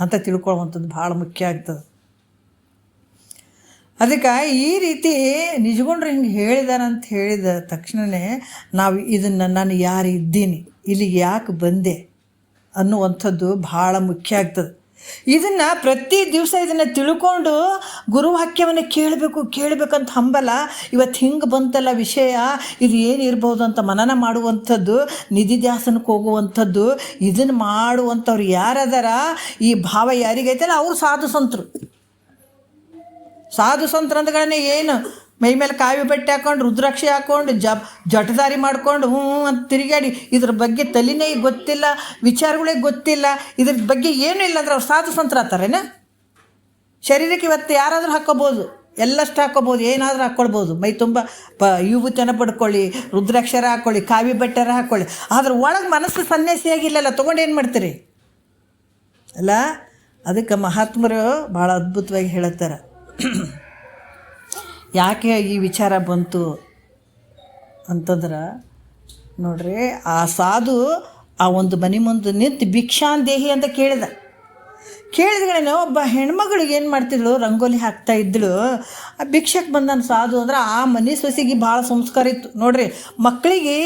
ಅಂತ ತಿಳ್ಕೊಳ್ಳುವಂಥದ್ದು ಭಾಳ ಮುಖ್ಯ ಆಗ್ತದೆ. ಅದಕ್ಕೆ ಈ ರೀತಿ ನಿಜಗೊಂಡ್ರೆ ಹಿಂಗೆ ಹೇಳಿದಾರಂತ ಹೇಳಿದ ತಕ್ಷಣವೇ ನಾವು ಇದನ್ನು ನಾನು ಯಾರಿದ್ದೀನಿ, ಇಲ್ಲಿಗೆ ಯಾಕೆ ಬಂದೆ ಅನ್ನುವಂಥದ್ದು ಭಾಳ ಮುಖ್ಯ ಆಗ್ತದೆ. ಇದನ್ನು ಪ್ರತಿ ದಿವಸ ಇದನ್ನು ತಿಳ್ಕೊಂಡು ಗುರುವಾಕ್ಯವನ್ನು ಕೇಳಬೇಕಂತ ಹಂಬಲ. ಇವತ್ತು ಹಿಂಗೆ ಬಂತಲ್ಲ ವಿಷಯ, ಇದು ಏನಿರ್ಬೋದು ಅಂತ ಮನನ ಮಾಡುವಂಥದ್ದು, ನಿಧಿಧ್ಯಾಸನಕ್ಕೆ ಹೋಗುವಂಥದ್ದು, ಇದನ್ನು ಮಾಡುವಂಥವ್ರು ಯಾರದಾರ, ಈ ಭಾವ ಯಾರಿಗೈತಲ್ಲ ಅವ್ರು ಸಾಧು ಸಂತರು. ಸಾಧು ಸಂತರು ಅಂದ್ಗಳೇ ಏನು, ಮೈ ಮೇಲೆ ಕಾವಿ ಬಟ್ಟೆ ಹಾಕ್ಕೊಂಡು, ರುದ್ರಾಕ್ಷಿ ಹಾಕ್ಕೊಂಡು, ಜಟದಾರಿ ಮಾಡ್ಕೊಂಡು ಅಂತ ತಿರುಗಾಡಿ, ಇದ್ರ ಬಗ್ಗೆ ತಲೆನೇ ಗೊತ್ತಿಲ್ಲ, ವಿಚಾರಗಳೇ ಗೊತ್ತಿಲ್ಲ, ಇದ್ರ ಬಗ್ಗೆ ಏನೂ ಇಲ್ಲ ಅಂದ್ರೆ ಅವ್ರು ಸಾಧು ಸಂತರು ಆಗ್ತಾರೇನ? ಶರೀರಕ್ಕೆ ಇವತ್ತು ಯಾರಾದರೂ ಹಾಕ್ಕೋಬೋದು, ಎಲ್ಲಷ್ಟು ಹಾಕ್ಕೋಬೋದು, ಏನಾದರೂ ಹಾಕ್ಕೊಳ್ಬೋದು. ಮೈ ತುಂಬ ವಿಭೂತಿಯನ್ನು ಪಡ್ಕೊಳ್ಳಿ, ರುದ್ರಾಕ್ಷರ ಹಾಕ್ಕೊಳ್ಳಿ, ಕಾವಿ ಬಟ್ಟೆರ ಹಾಕ್ಕೊಳ್ಳಿ. ಆದ್ರೆ ಒಳಗೆ ಮನಸ್ಸು ಸನ್ಯಾಸಿಯಾಗಿಲ್ಲಲ್ಲ, ತೊಗೊಂಡು ಏನು ಮಾಡ್ತೀರಿ ಅಲ್ಲ? ಅದಕ್ಕೆ ಮಹಾತ್ಮರು ಭಾಳ ಅದ್ಭುತವಾಗಿ ಹೇಳುತ್ತಾರೆ. ಯಾಕೆ ಈ ವಿಚಾರ ಬಂತು ಅಂತಂದ್ರೆ ನೋಡ್ರಿ, ಆ ಸಾಧು ಆ ಒಂದು ಮನೆ ಮುಂದೆ ನಿಂತು ಭಿಕ್ಷಾಂದೇಹಿ ಅಂತ ಕೇಳಿದ್ಗಳೇನೋ ಒಬ್ಬ ಹೆಣ್ಮಗಳಿಗೆ ಏನು ಮಾಡ್ತಿದ್ಳು, ರಂಗೋಲಿ ಹಾಕ್ತಾ ಇದ್ದಳು. ಆ ಭಿಕ್ಷಕ್ಕೆ ಬಂದನು ಸಾಧು. ಅಂದ್ರೆ ಆ ಮನೆ ಸೊಸಿಗೆ ಭಾಳ ಸಂಸ್ಕಾರ ಇತ್ತು. ನೋಡ್ರಿ, ಮಕ್ಕಳಿಗೆ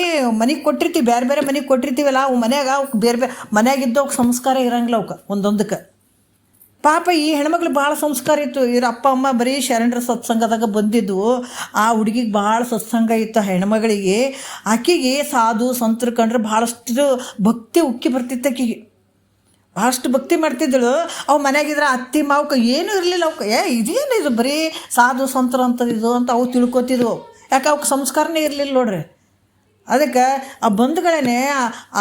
ಮನೆಗೆ ಕೊಟ್ಟಿರ್ತೀವಿ, ಬೇರೆ ಬೇರೆ ಮನೆಗೆ ಕೊಟ್ಟಿರ್ತೀವಲ್ಲ, ಅವು ಮನ್ಯಾಗ ಅವಕ್ಕೆ ಬೇರೆ ಮನ್ಯಾಗಿದ್ದವಕ್ಕೆ ಸಂಸ್ಕಾರ ಇರಂಗಿಲ್ಲ ಅವಕ್ಕೆ ಒಂದೊಂದಕ್ಕೆ. ಪಾಪ ಈ ಹೆಣ್ಮಕ್ಳು ಭಾಳ ಸಂಸ್ಕಾರ ಇತ್ತು. ಇವ್ರ ಅಪ್ಪ ಅಮ್ಮ ಬರೀ ಶರಣರ ಸತ್ಸಂಗದಾಗ ಬಂದಿದ್ವು. ಆ ಹುಡುಗಿಗೆ ಭಾಳ ಸತ್ಸಂಗ ಇತ್ತು ಹೆಣ್ಮಗಳಿಗೆ. ಆಕೆಗೆ ಸಾಧು ಸಂತರು ಕಂಡ್ರೆ ಭಾಳಷ್ಟು ಭಕ್ತಿ ಉಕ್ಕಿ ಬರ್ತಿತ್ತು. ಆಕೆಗೆ ಭಾಳಷ್ಟು ಭಕ್ತಿ ಮಾಡ್ತಿದ್ದಳು. ಅವು ಮನೆಯಾಗಿದ್ರೆ ಅತ್ತಿ ಮಾವಕ್ಕೆ ಏನೂ ಇರಲಿಲ್ಲ. ಅವಕ್ಕೆ ಇದೇನಿದು ಬರೀ ಸಾಧು ಸಂತರು ಅಂತದಿದು ಅಂತ ಅವು ತಿಳ್ಕೊತಿದ್ವು. ಯಾಕೆ ಅವಕ್ಕೆ ಸಂಸ್ಕಾರನೇ ಇರಲಿಲ್ಲ ನೋಡ್ರಿ. ಅದಕ್ಕೆ ಆ ಬಂಧುಗಳೇ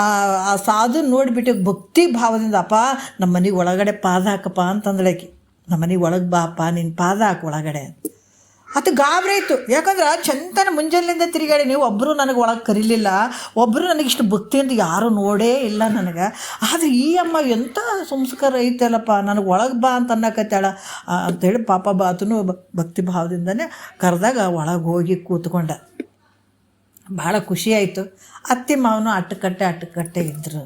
ಆ ಸಾಧು ನೋಡಿಬಿಟ್ಟು ಭಕ್ತಿ ಭಾವದಿಂದ ಅಪ್ಪ ನಮ್ಮ ಮನೆಗೆ ಒಳಗಡೆ ಪಾದ ಹಾಕಪ್ಪ ಅಂತಂದಳಕಿ. ನಮ್ಮ ಮನೆಗೆ ಒಳಗೆ ಬಾಪ್ಪ ನಿನ್ನ ಪಾದ ಹಾಕು ಒಳಗಡೆ. ಅದು ಗಾಬರಿ ಆಯಿತು. ಯಾಕಂದ್ರೆ ಚಂತನ ಮುಂಜಾನೆಯಿಂದ ತಿರುಗಾಡಿ ನೀವು ಒಬ್ಬರು ನನಗೆ ಒಳಗೆ ಕರೀಲಿಲ್ಲ, ಒಬ್ಬರು ನನಗಿಷ್ಟು ಭಕ್ತಿಯಿಂದ ಯಾರೂ ನೋಡೇ ಇಲ್ಲ ನನಗೆ. ಆದರೆ ಈ ಅಮ್ಮ ಎಂಥ ಸಂಸ್ಕಾರ ಐತಲ್ಲಪ್ಪ, ನನಗೆ ಒಳಗೆ ಬಾ ಅಂತ ಅನ್ನಕತ್ತಾಳ ಅಂಥೇಳಿ ಪಾಪ ಬಾತನು ಭಕ್ತಿ ಭಾವದಿಂದನೇ ಕರೆದಾಗ ಒಳಗೆ ಹೋಗಿ ಕೂತ್ಕೊಂಡ. ಭಾಳ ಖುಷಿಯಾಯಿತು. ಅತ್ತೆ ಮಾವನು ಅಟ್ಟಕಟ್ಟೆ ಇದ್ದರು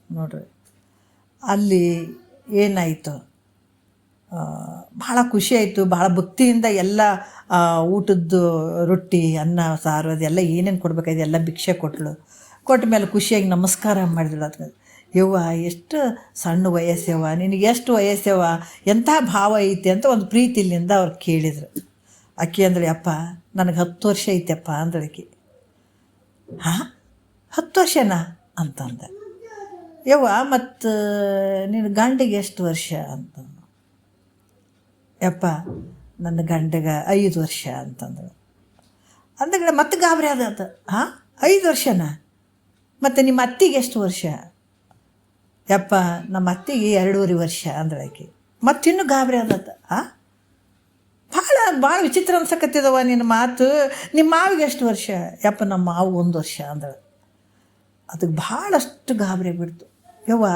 ನೋಡ್ರಿ. ಅಲ್ಲಿ ಏನಾಯಿತು, ಭಾಳ ಖುಷಿಯಾಯಿತು. ಭಾಳ ಭಕ್ತಿಯಿಂದ ಎಲ್ಲ ಊಟದ್ದು ರೊಟ್ಟಿ ಅನ್ನ ಸಾರು ಅದೆಲ್ಲ ಏನೇನು ಕೊಡ್ಬೇಕಾಯ್ತು ಎಲ್ಲ ಭಿಕ್ಷೆ ಕೊಟ್ಟ ಮೇಲೆ ಖುಷಿಯಾಗಿ ನಮಸ್ಕಾರ ಮಾಡಿದಳು. ಅದಕ್ಕೆ ಯವ್ವ ಎಷ್ಟು ಸಣ್ಣ ವಯಸ್ಸವ್ವ, ನಿನಗೆ ಎಷ್ಟು ವಯಸ್ಸವ್ವ, ಎಂಥ ಭಾವ ಐತೆ ಅಂತ ಒಂದು ಪ್ರೀತಿಲಿಂದ ಅವ್ರು ಕೇಳಿದರು. ಅಕ್ಕಿ ಅಂದಳಿ ಅಪ್ಪ ನನಗೆ 10 ವರ್ಷ ಐತೆಪ್ಪ ಅಂದಳಕಿ. 10 ವರ್ಷನಾ ಅಂತಂದೆ. ಯವ್ವ ಮತ್ತು ನಿನ್ನ ಗಂಡಿಗೆ ಎಷ್ಟು ವರ್ಷ ಅಂತಂದು. ಯಪ್ಪ ನನ್ನ ಗಂಡಗೆ 5 ವರ್ಷ ಅಂತಂದಳು. ಅಂದಗಡೆ ಮತ್ತೆ ಗಾಬರಿ ಆದತ. 5 ವರ್ಷನಾ? ಮತ್ತು ನಿಮ್ಮ ಅತ್ತಿಗೆ ಎಷ್ಟು ವರ್ಷ? ಯಪ್ಪ ನಮ್ಮ ಅತ್ತಿಗೆ 2.5 ವರ್ಷ ಅಂದಳಾಕಿ. ಮತ್ತಿನ್ನೂ ಗಾಬರಿ ಆದತ. ಭಾಳ ವಿಚಿತ್ರ ಅನ್ಸಕತ್ತಿದವ ನಿನ್ನ ಮಾತು. ನಿಮ್ಮ ಮಾವಿಗೆ ಎಷ್ಟು ವರ್ಷ? ಯಪ್ಪ ನಮ್ಮ ಮಾವು 1 ವರ್ಷ ಅಂದಳು. ಅದಕ್ಕೆ ಭಾಳಷ್ಟು ಗಾಬರಿ ಬಿಡ್ತು. ಯವ್ವ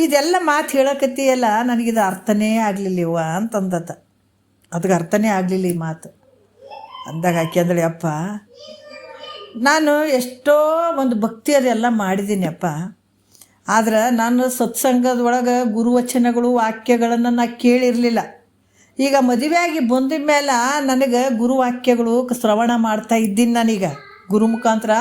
ಇದೆಲ್ಲ ಮಾತು ಹೇಳಕತ್ತೀಯಲ್ಲ, ನನಗಿದು ಅರ್ಥನೇ ಆಗಲಿಲ್ಲ ಯವ್ವ ಅಂತಂದತ. ಅದಕ್ಕೆ ಅರ್ಥನೇ ಆಗಲಿಲ್ಲ ಈ ಮಾತು ಅಂದಾಗ ಆಕೆ ಅಂದಳು, ಅಪ್ಪ ನಾನು ಎಷ್ಟೋ ಒಂದು ಭಕ್ತಿ ಅದೆಲ್ಲ ಮಾಡಿದ್ದೀನಿ ಅಪ್ಪ, ಆದ್ರೆ ನಾನು ಸತ್ಸಂಗದೊಳಗೆ ಗುರುವಚನಗಳು ವಾಕ್ಯಗಳನ್ನು ನಾನು ಕೇಳಿರಲಿಲ್ಲ. ಈಗ ಮದುವೆಯಾಗಿ ಬಂದ ಮೇಲೆ ನನಗೆ ಗುರುವಾಕ್ಯಗಳು ಶ್ರವಣ ಮಾಡ್ತಾ ಇದ್ದೀನಿ. ನಾನೀಗ ಗುರು ಮುಖಾಂತರ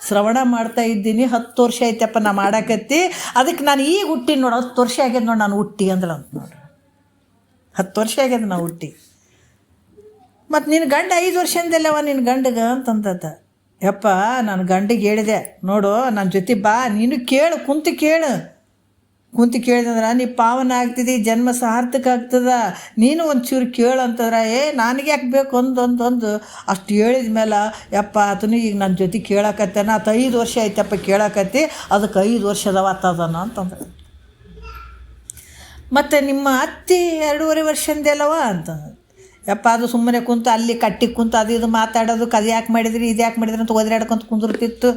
ಶ್ರವಣ ಮಾಡ್ತಾ ಇದ್ದೀನಿ. 10 ವರ್ಷ ಐತಪ್ಪ ನಾ ಮಾಡಾಕತ್ತಿ. ಅದಕ್ಕೆ ನಾನು ಈಗ ಹುಟ್ಟಿ ನೋಡು, 10 ವರ್ಷ ಆಗ್ಯದ ನೋಡಿ ನಾನು ಹುಟ್ಟಿ ಅಂದಳು ಅಂತ ನೋಡ್ರಿ. 10 ವರ್ಷ ಆಗ್ಯದ ನಾವು ಹುಟ್ಟಿ. ಮತ್ತು ನಿನ್ನ ಗಂಡ 5 ವರ್ಷದಿಂದಲ್ಲವ ನಿನ್ನ ಗಂಡಗೆ ಅಂತಂದತ್ತ. ಯಪ್ಪ ನಾನು ಗಂಡಿಗೆ ಹೇಳಿದೆ, ನೋಡು ನನ್ನ ಜೊತೆ ಬಾ, ನೀನು ಕೇಳು, ಕುಂತು ಕೇಳಿದಂದ್ರೆ ನೀ ಪಾವನ ಆಗ್ತಿದ್ದಿ, ಜನ್ಮ ಸಾರ್ಥಕ ಆಗ್ತದ. ನೀನು ಒಂಚೂರು ಕೇಳು ಅಂತಂದ್ರೆ ನನಗೆ ಯಾಕೆ ಬೇಕು ಒಂದು ಅಷ್ಟು ಹೇಳಿದ ಮೇಲೆ ಯಪ್ಪ ಆತನು ಈಗ ನನ್ನ ಜೊತೆ ಕೇಳಕತ್ತೇನ, ಆತ 5 ವರ್ಷ ಆಯ್ತಪ್ಪ ಕೇಳಕತ್ತಿ, ಅದಕ್ಕೆ 5 ವರ್ಷದವ ಆತದನ ಅಂತಂದ್ರೆ. ಮತ್ತು ನಿಮ್ಮ ಅತ್ತಿ 2.5 ವರ್ಷದಿಂದಲ್ಲವ ಅಂತ. ಯಪ್ಪ ಅದು ಸುಮ್ಮನೆ ಕುಂತು ಅಲ್ಲಿ ಕಟ್ಟಿಗೆ ಕುಂತು ಅದು ಇದು ಮಾತಾಡೋದಕ್ಕೆ ಅದು ಯಾಕೆ ಮಾಡಿದ್ರಿ ಇದು ಯಾಕೆ ಮಾಡಿದ್ರಿ ಅಂತ ಒದರಾಡ್ಕೊಂತ ಕುಂದಿರ್ತಿತ್ತು.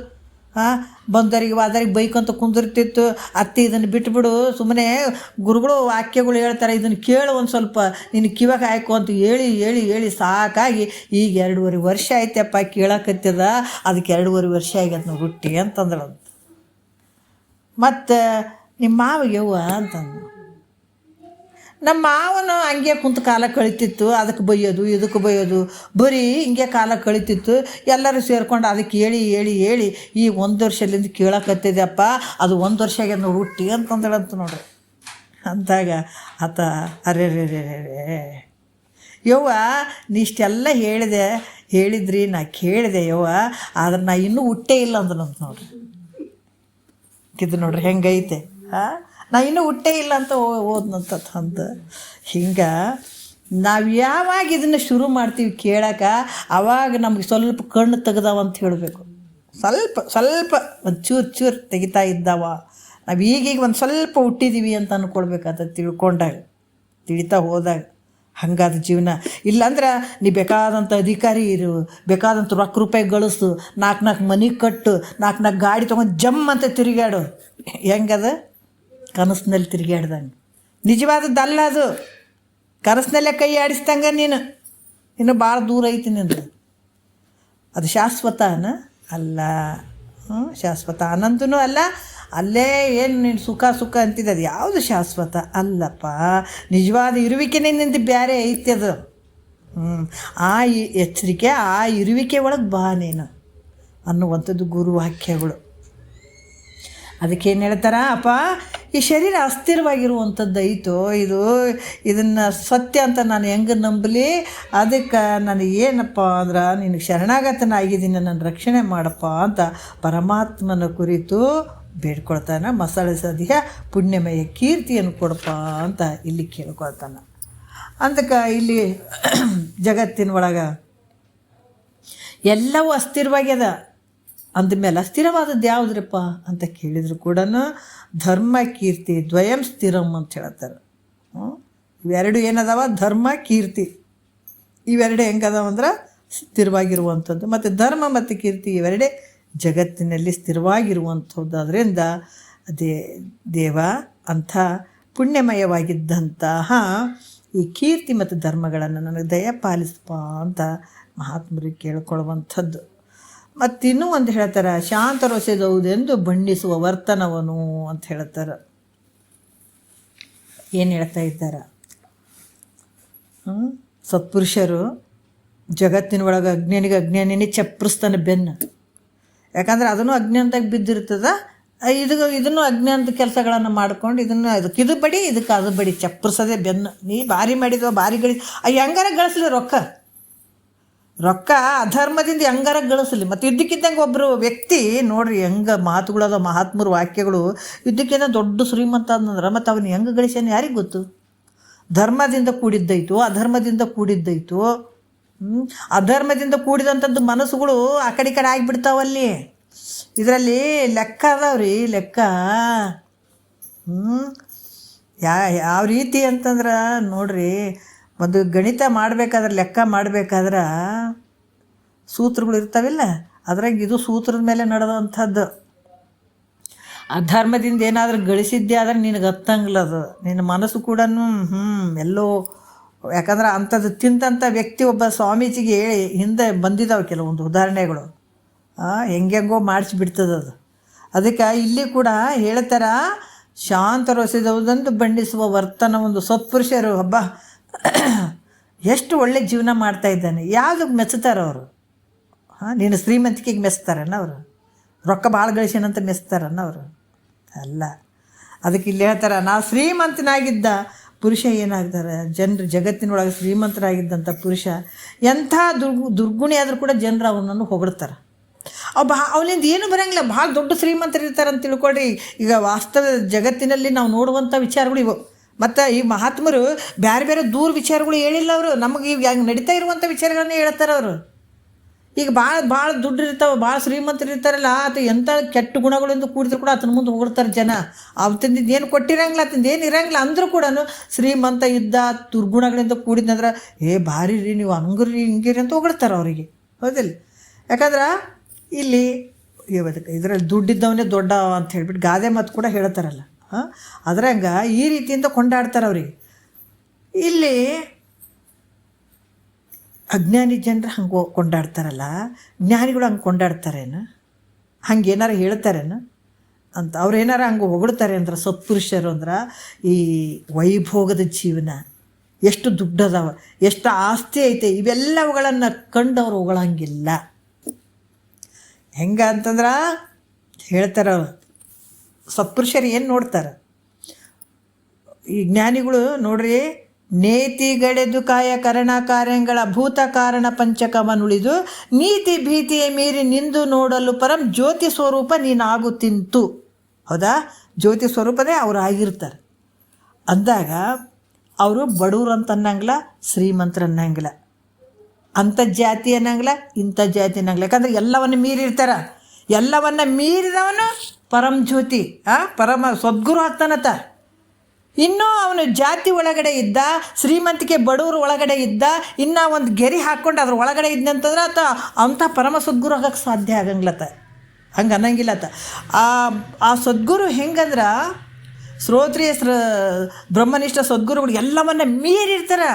ಬಂದವರಿಗೆ ವಾದರಿಗೆ ಬೈಕೊಂತ ಕುಂದಿರ್ತಿತ್ತು. ಅತ್ತಿ ಇದನ್ನು ಬಿಟ್ಬಿಡು, ಸುಮ್ಮನೆ ಗುರುಗಳು ವಾಕ್ಯಗಳು ಹೇಳ್ತಾರೆ, ಇದನ್ನು ಕೇಳು ಒಂದು ಸ್ವಲ್ಪ, ನಿನ್ನ ಕಿವಾಗ ಹಾಕು ಅಂತ ಹೇಳಿ ಸಾಕಾಗಿ ಈಗ 2.5 ವರ್ಷ ಆಯ್ತಪ್ಪ ಕೇಳಕತ್ತದ, ಅದಕ್ಕೆ 2.5 ವರ್ಷ ಆಗ್ಯದ ನಾವು ಹುಟ್ಟಿ ಅಂತಂದಳು. ಮತ್ತು ನಿಮ್ಮ ಮಾವಿಗೆ ಯವ್ವ ಅಂತಂದು. ನಮ್ಮ ಮಾವನು ಹಂಗೆ ಕುಂತು ಕಾಲ ಕಳಿತಿತ್ತು, ಅದಕ್ಕೆ ಬೈಯೋದು ಇದಕ್ಕೆ ಬೈಯೋದು, ಬರೀ ಹಿಂಗೆ ಕಾಲ ಕಳಿತಿತ್ತು. ಎಲ್ಲರೂ ಸೇರ್ಕೊಂಡು ಅದಕ್ಕೆ ಹೇಳಿ ಈ 1 ವರ್ಷದಿಂದ ಕೇಳಕತ್ತಿದ್ದೆಪ್ಪ, ಅದು 1 ವರ್ಷ ಆಗ್ಯದ ನೋಡಿ ಹುಟ್ಟಿ ಅಂತಂದಳಂತ ನೋಡ್ರಿ. ಅಂತಾಗ ಆತ ಅರೆ ಯವ್ವ ನೀ ಇಷ್ಟೆಲ್ಲ ಹೇಳಿದ್ರಿ, ನಾ ಕೇಳಿದೆ ಯವ್ವ, ಆದ್ರೆ ನಾ ಇನ್ನೂ ಹುಟ್ಟೇ ಇಲ್ಲ ಅಂದನಂತ ನೋಡ್ರಿ. ಇದು ನೋಡ್ರಿ ಹೆಂಗೈತೆ. ನಾ ಇನ್ನೂ ಹುಟ್ಟೇ ಇಲ್ಲ ಅಂತ ಓದ್ನಂತ ಅಂತ. ಹಿಂಗೆ ನಾವು ಯಾವಾಗ ಇದನ್ನು ಶುರು ಮಾಡ್ತೀವಿ ಕೇಳೋಕೆ, ಆವಾಗ ನಮಗೆ ಸ್ವಲ್ಪ ಕಣ್ಣು ತೆಗ್ದಾವ ಅಂತ ಹೇಳಬೇಕು. ಸ್ವಲ್ಪ ಒಂದು ಚೂರು ತೆಗಿತಾ ಇದ್ದಾವ. ನಾವು ಈಗೀಗ ಒಂದು ಸ್ವಲ್ಪ ಹುಟ್ಟಿದ್ದೀವಿ ಅಂತ ಅಂದ್ಕೊಳ್ಬೇಕಾದ ತಿಳಿತಾ ಹೋದಾಗ. ಹಂಗಾದ ಜೀವನ. ಇಲ್ಲಾಂದ್ರೆ ನೀ ಬೇಕಾದಂಥ ಅಧಿಕಾರಿ ಇರು, ಬೇಕಾದಂಥ ರೂಪಾಯಿ ಗಳಿಸು, 4 ಮನೆ ಕಟ್ಟು, 4 ಗಾಡಿ ತೊಗೊಂಡು ಜಮ್ ಅಂತ ತಿರುಗಾಡು. ಹೆಂಗದ ಕನಸಿನಲ್ಲಿ ತಿರುಗಾಡ್ದಂಗೆ. ನಿಜವಾದದ್ದಲ್ಲ ಅದು, ಕನಸಿನಲ್ಲೇ ಕೈ ಆಡಿಸ್ದಂಗೆ ನೀನು. ಇನ್ನು ಭಾಳ ದೂರ ಐತಿ ನಿಂದು. ಅದು ಶಾಶ್ವತನ ಅಲ್ಲ, ಶಾಶ್ವತ ಆನಂದನೂ ಅಲ್ಲ. ಅಲ್ಲೇ ಏನು ನೀನು ಸುಖ ಅಂತಿದ್ದು ಅದು ಯಾವುದು ಶಾಶ್ವತ ಅಲ್ಲಪ್ಪ. ನಿಜವಾದ ಇರುವಿಕೆನೇ ನಿಂದು ಬೇರೆ ಐತಿ ಅದು. ಆ ಎಚ್ಚರಿಕೆ, ಆ ಇರುವಿಕೆ ಒಳಗೆ ಬಾ ನೀನು ಅನ್ನುವಂಥದ್ದು ಗುರುವಾಕ್ಯಗಳು. ಅದಕ್ಕೇನು ಹೇಳ್ತಾರ, ಅಪ್ಪ ಈ ಶರೀರ ಅಸ್ಥಿರವಾಗಿರುವಂಥದ್ದು ಐತೋ, ಇದನ್ನು ಸತ್ಯ ಅಂತ ನಾನು ಹೆಂಗೆ ನಂಬಲಿ? ಅದಕ್ಕೆ ನಾನು ಏನಪ್ಪ ಅಂದ್ರೆ ನಿನಗೆ ಶರಣಾಗತನಾಗಿದ್ದೀನಿ, ನನ್ನ ರಕ್ಷಣೆ ಮಾಡಪ್ಪ ಅಂತ ಪರಮಾತ್ಮನ ಕುರಿತು ಬೇಡ್ಕೊಳ್ತಾನೆ. ಮಸಾಲೆ ಸದಿಯ ಪುಣ್ಯಮಯ ಕೀರ್ತಿಯನ್ನು ಕೊಡಪ್ಪ ಅಂತ ಇಲ್ಲಿ ಕೇಳ್ಕೊಳ್ತಾನೆ. ಅದಕ್ಕೆ ಇಲ್ಲಿ ಜಗತ್ತಿನ ಒಳಗೆ ಎಲ್ಲವೂ ಅಸ್ಥಿರವಾಗ್ಯದ. ಅಂದಮೇಲೆ ಸ್ಥಿರವಾದದ್ದು ಯಾವುದ್ರಪ್ಪ ಅಂತ ಕೇಳಿದ್ರು ಕೂಡ ಧರ್ಮ ಕೀರ್ತಿ ದ್ವಯಂ ಸ್ಥಿರಂ ಅಂತ ಹೇಳ್ತಾರೆ. ಇವೆರಡು ಏನದಾವ, ಧರ್ಮ ಕೀರ್ತಿ ಇವೆರಡು ಹೆಂಗದಾವ ಅಂದ್ರೆ ಸ್ಥಿರವಾಗಿರುವಂಥದ್ದು. ಮತ್ತು ಧರ್ಮ ಮತ್ತು ಕೀರ್ತಿ ಇವೆರಡೇ ಜಗತ್ತಿನಲ್ಲಿ ಸ್ಥಿರವಾಗಿರುವಂಥದ್ದು. ಅದರಿಂದ ದೇವ ಅಂಥ ಪುಣ್ಯಮಯವಾಗಿದ್ದಂತಹ ಈ ಕೀರ್ತಿ ಮತ್ತು ಧರ್ಮಗಳನ್ನು ನನಗೆ ದಯಪಾಲಿಸಪ್ಪ ಅಂತ ಮಹಾತ್ಮರಿಗೆ ಕೇಳ್ಕೊಳ್ಳುವಂಥದ್ದು. ಮತ್ತಿನ್ನೂ ಒಂದು ಹೇಳ್ತಾರೆ, ಶಾಂತರೊಸೆದವುದೆಂದು ಬಣ್ಣಿಸುವ ವರ್ತನವನು ಅಂತ ಹೇಳ್ತಾರೆ. ಏನು ಹೇಳ್ತಾ ಇದ್ದಾರೆ, ಸತ್ಪುರುಷರು ಜಗತ್ತಿನ ಒಳಗೆ ಅಜ್ಞಾನಿನೇ ಚಪ್ಪರಿಸ್ತಾನೆ ಬೆನ್ನು. ಯಾಕಂದ್ರೆ ಅದನ್ನು ಅಜ್ಞಾನದಾಗ ಬಿದ್ದಿರ್ತದೆ. ಇದನ್ನು ಅಜ್ಞಾನದ ಕೆಲಸಗಳನ್ನು ಮಾಡ್ಕೊಂಡು ಇದು ಬಡಿ ಇದಕ್ಕೆ ಅದು ಬಡಿ ಚಪ್ಪರಿಸೋದೇ ಬೆನ್ನು. ನೀ ಭಾರಿ ಮಾಡಿದ್ವ ಭಾರಿ ಹೆಂಗಾರ ಗಳಿಸ್ಲಿ ರೊಕ್ಕ ಅಧರ್ಮದಿಂದ ಹೆಂಗಾರ ಗಳಿಸ್ಲಿ. ಮತ್ತು ಇದ್ದಕ್ಕಿದ್ದಂಗೆ ಒಬ್ಬರು ವ್ಯಕ್ತಿ ನೋಡ್ರಿ ಹೆಂಗೆ ಮಾತುಗಳದ ಮಹಾತ್ಮರ ವಾಕ್ಯಗಳು. ಇದ್ದಕ್ಕಿಂತ ದೊಡ್ಡ ಶ್ರೀಮಂತ ಅಂತಂದ್ರೆ ಮತ್ತು ಅವನು ಹೆಂಗೆ ಗಳಿಸ್ಯಾನ ಯಾರಿಗೆ ಗೊತ್ತು. ಧರ್ಮದಿಂದ ಕೂಡಿದ್ದೈತು, ಅಧರ್ಮದಿಂದ ಕೂಡಿದ್ದೈತು. ಅಧರ್ಮದಿಂದ ಕೂಡಿದಂಥದ್ದು ಮನಸ್ಸುಗಳು ಆ ಕಡೆ ಆಗಿಬಿಡ್ತಾವಲ್ಲಿ. ಇದರಲ್ಲಿ ಲೆಕ್ಕ ಅದಾವ್ರಿ, ಲೆಕ್ಕ. ಯಾವ ರೀತಿ ಅಂತಂದ್ರೆ ನೋಡ್ರಿ, ಒಂದು ಗಣಿತ ಮಾಡಬೇಕಾದ್ರೆ ಲೆಕ್ಕ ಮಾಡಬೇಕಾದ್ರೆ ಸೂತ್ರಗಳು ಇರ್ತಾವಿಲ್ಲ, ಅದ್ರಾಗ ಇದು ಸೂತ್ರದ ಮೇಲೆ ನಡೆದಂಥದ್ದು. ಅಧರ್ಮದಿಂದ ಏನಾದರೂ ಗಳಿಸಿದ್ದೆ ಆದರೆ ನಿನಗೆ ಹತ್ತಂಗಿಲ್ಲ ಅದು. ನಿನ್ನ ಮನಸ್ಸು ಕೂಡ ಎಲ್ಲೋ, ಯಾಕಂದ್ರೆ ಅಂಥದ್ದು ತಿಂದಂಥ ವ್ಯಕ್ತಿ ಒಬ್ಬ ಸ್ವಾಮೀಜಿಗೆ ಹೇಳಿ ಹಿಂದೆ ಬಂದಿದ್ದಾವೆ ಕೆಲವೊಂದು ಉದಾಹರಣೆಗಳು. ಹೆಂಗೆಂಗೋ ಮಾಡಿಸಿಬಿಡ್ತದೆ ಅದು. ಅದಕ್ಕೆ ಇಲ್ಲಿ ಕೂಡ ಹೇಳ್ತಾರ, ಶಾಂತರೊಸೆದವುದೆಂದು ಬಣ್ಣಿಸುವ ವರ್ತನ ಒಂದು ಸತ್ಪುರುಷರು. ಹಬ್ಬ ಎಷ್ಟು ಒಳ್ಳೆ ಜೀವನ ಮಾಡ್ತಾಯಿದ್ದಾನೆ. ಯಾವುದಕ್ಕೆ ಮೆಚ್ಚುತ್ತಾರೆ ಅವರು? ನೀನು ಶ್ರೀಮಂತಿಕೆಗೆ ಮೆಚ್ತಾರನ್ನ ಅವರು? ರೊಕ್ಕ ಭಾಳ ಗಳಿಸಿನಂತ ಮೆಚ್ತಾರನ್ನ ಅವರು? ಅಲ್ಲ. ಅದಕ್ಕೆ ಇಲ್ಲಿ ಹೇಳ್ತಾರೆ, ನಾವು ಶ್ರೀಮಂತನಾಗಿದ್ದ ಪುರುಷ ಏನಾಗ್ತಾರೆ, ಜನರು ಜಗತ್ತಿನೊಳಗೆ ಶ್ರೀಮಂತರಾಗಿದ್ದಂಥ ಪುರುಷ ಎಂಥ ದುರ್ಗುಣಿ ಆದರೂ ಕೂಡ ಜನರು ಅವನನ್ನು ಹೊಗಳ್ತಾರೆ. ಅವನಿಂದ ಏನು ಬರೋಂಗಿಲ್ಲ. ಭಾಳ ದೊಡ್ಡ ಶ್ರೀಮಂತರು ಇರ್ತಾರೆ ಅಂತ ತಿಳ್ಕೊಳ್ರಿ. ಈಗ ವಾಸ್ತವ ಜಗತ್ತಿನಲ್ಲಿ ನಾವು ನೋಡುವಂಥ ವಿಚಾರಗಳು ಇವು. ಮತ್ತು ಈ ಮಹಾತ್ಮರು ಬೇರೆ ಬೇರೆ ದೂರ ವಿಚಾರಗಳು ಹೇಳಿಲ್ಲ ಅವರು. ನಮಗೆ ಈಗ ಹೆಂಗೆ ನಡೀತಾ ಇರುವಂಥ ವಿಚಾರಗಳನ್ನೇ ಹೇಳ್ತಾರೆ ಅವರು. ಈಗ ಭಾಳ ದುಡ್ಡು ಇರ್ತಾವೆ, ಭಾಳ ಶ್ರೀಮಂತರು ಇರ್ತಾರಲ್ಲ, ಆತ ಎಂಥ ಕೆಟ್ಟ ಗುಣಗಳಿಂದ ಕೂಡಿದ್ರು ಕೂಡ ಆತನ ಮುಂದೆ ಹೋಗ್ತಾರೆ ಜನ. ಅವತ್ತಿಂದ ಏನು ಕೊಟ್ಟಿರಂಗಿಲ್ಲ, ಆತಂದು ಏನು ಇರಂಗಿಲ್ಲ ಅಂದರೂ ಕೂಡ ಶ್ರೀಮಂತ ಇದ್ದ ದುರ್ಗುಣಗಳಿಂದ ಕೂಡಿದ್ನಂದ್ರೆ ಭಾರಿ ರೀ ನೀವು ಹಂಗ್ರಿ ಹಿಂಗಿರಿ ಅಂತ ಹೊಗಳ್ತಾರೆ ಅವರಿಗೆ. ಹೌದಿಲ್ಲ? ಯಾಕಂದ್ರೆ ಇಲ್ಲಿ ಇದರಲ್ಲಿ ದುಡ್ಡಿದ್ದವನೇ ದೊಡ್ಡ ಅಂತ ಹೇಳ್ಬಿಟ್ಟು ಗಾದೆ ಮಾತು ಕೂಡ ಹೇಳ್ತಾರಲ್ಲ. ಅದ್ರಂಗ ಈ ರೀತಿಯಿಂದ ಕೊಂಡಾಡ್ತಾರೆ ಅವ್ರಿಗೆ. ಇಲ್ಲಿ ಅಜ್ಞಾನಿ ಜನರು ಹಂಗೆ ಕೊಂಡಾಡ್ತಾರಲ್ಲ, ಜ್ಞಾನಿಗಳು ಹಂಗೆ ಕೊಂಡಾಡ್ತಾರೇನು, ಹಂಗೆ ಏನಾರು ಹೇಳ್ತಾರೇನು ಅಂತ ಅವ್ರು ಏನಾರು ಹಂಗೆ ಹೊಗಳ್ತಾರೆ ಅಂದ್ರೆ ಸತ್ಪುರುಷರು ಅಂದ್ರೆ ಈ ವೈಭೋಗದ ಜೀವನ, ಎಷ್ಟು ದುಡ್ಡದವ, ಎಷ್ಟು ಆಸ್ತಿ ಐತೆ, ಇವೆಲ್ಲವುಗಳನ್ನು ಕಂಡವ್ರು ಹೊಗಳಂಗಿಲ್ಲ. ಹೆಂಗೆ ಅಂತಂದ್ರೆ ಹೇಳ್ತಾರೆ ಸತ್ಪುರುಷರು ಏನು ನೋಡ್ತಾರೆ. ಈ ಜ್ಞಾನಿಗಳು ನೋಡ್ರಿ, ನೇತಿಗಳೆದು ಕಾಯ ಕರಣ ಕಾರ್ಯಗಳ ಭೂತ ಕಾರಣ ಪಂಚಕವನುಳಿದು ನೀತಿ ಭೀತಿಯ ಮೀರಿ ನಿಂದು ನೋಡಲು ಪರಂ ಜ್ಯೋತಿ ಸ್ವರೂಪ ನೀನಾಗುತ್ತಿಂತು. ಹೌದಾ? ಜ್ಯೋತಿ ಸ್ವರೂಪದೇ ಅವ್ರು ಆಗಿರ್ತಾರೆ ಅಂದಾಗ ಅವರು ಬಡವ್ರು ಅಂತ ಅನ್ನಂಗಿಲ್ಲ, ಶ್ರೀಮಂತರು ಅನ್ನಂಗಿಲ್ಲ, ಅಂಥ ಜಾತಿ ಅನ್ನಂಗಿಲ್ಲ, ಇಂಥ ಜಾತಿ ಅನ್ನಂಗಿಲ್ಲ. ಯಾಕಂದ್ರೆ ಎಲ್ಲವನ್ನು ಮೀರಿರ್ತಾರೆ. ಎಲ್ಲವನ್ನು ಮೀರಿದವನು ಪರಂ ಜ್ಯೋತಿ, ಪರಮ ಸದ್ಗುರು ಆಗ್ತಾನತ್ತ. ಇನ್ನೂ ಅವನು ಜಾತಿ ಒಳಗಡೆ ಇದ್ದ, ಶ್ರೀಮಂತಿಕೆ ಬಡವರು ಒಳಗಡೆ ಇದ್ದ, ಇನ್ನೂ ಒಂದು ಗೆರೆ ಹಾಕ್ಕೊಂಡು ಅದ್ರ ಒಳಗಡೆ ಇದ್ನಂತಂದ್ರೆ ಅಂಥ ಪರಮ ಸದ್ಗುರು ಆಗಕ್ಕೆ ಸಾಧ್ಯ ಆಗಂಗಿಲ್ಲತ್ತ, ಹಂಗೆ ಅನ್ನಂಗಿಲ್ಲತ್ತ. ಆ ಸದ್ಗುರು ಹೆಂಗಂದ್ರೆ ಶ್ರೋತ್ರಿಯ ಬ್ರಹ್ಮನಿಷ್ಠ ಸದ್ಗುರುಗಳು ಎಲ್ಲವನ್ನ ಮೀರಿರ್ತಾರೆ.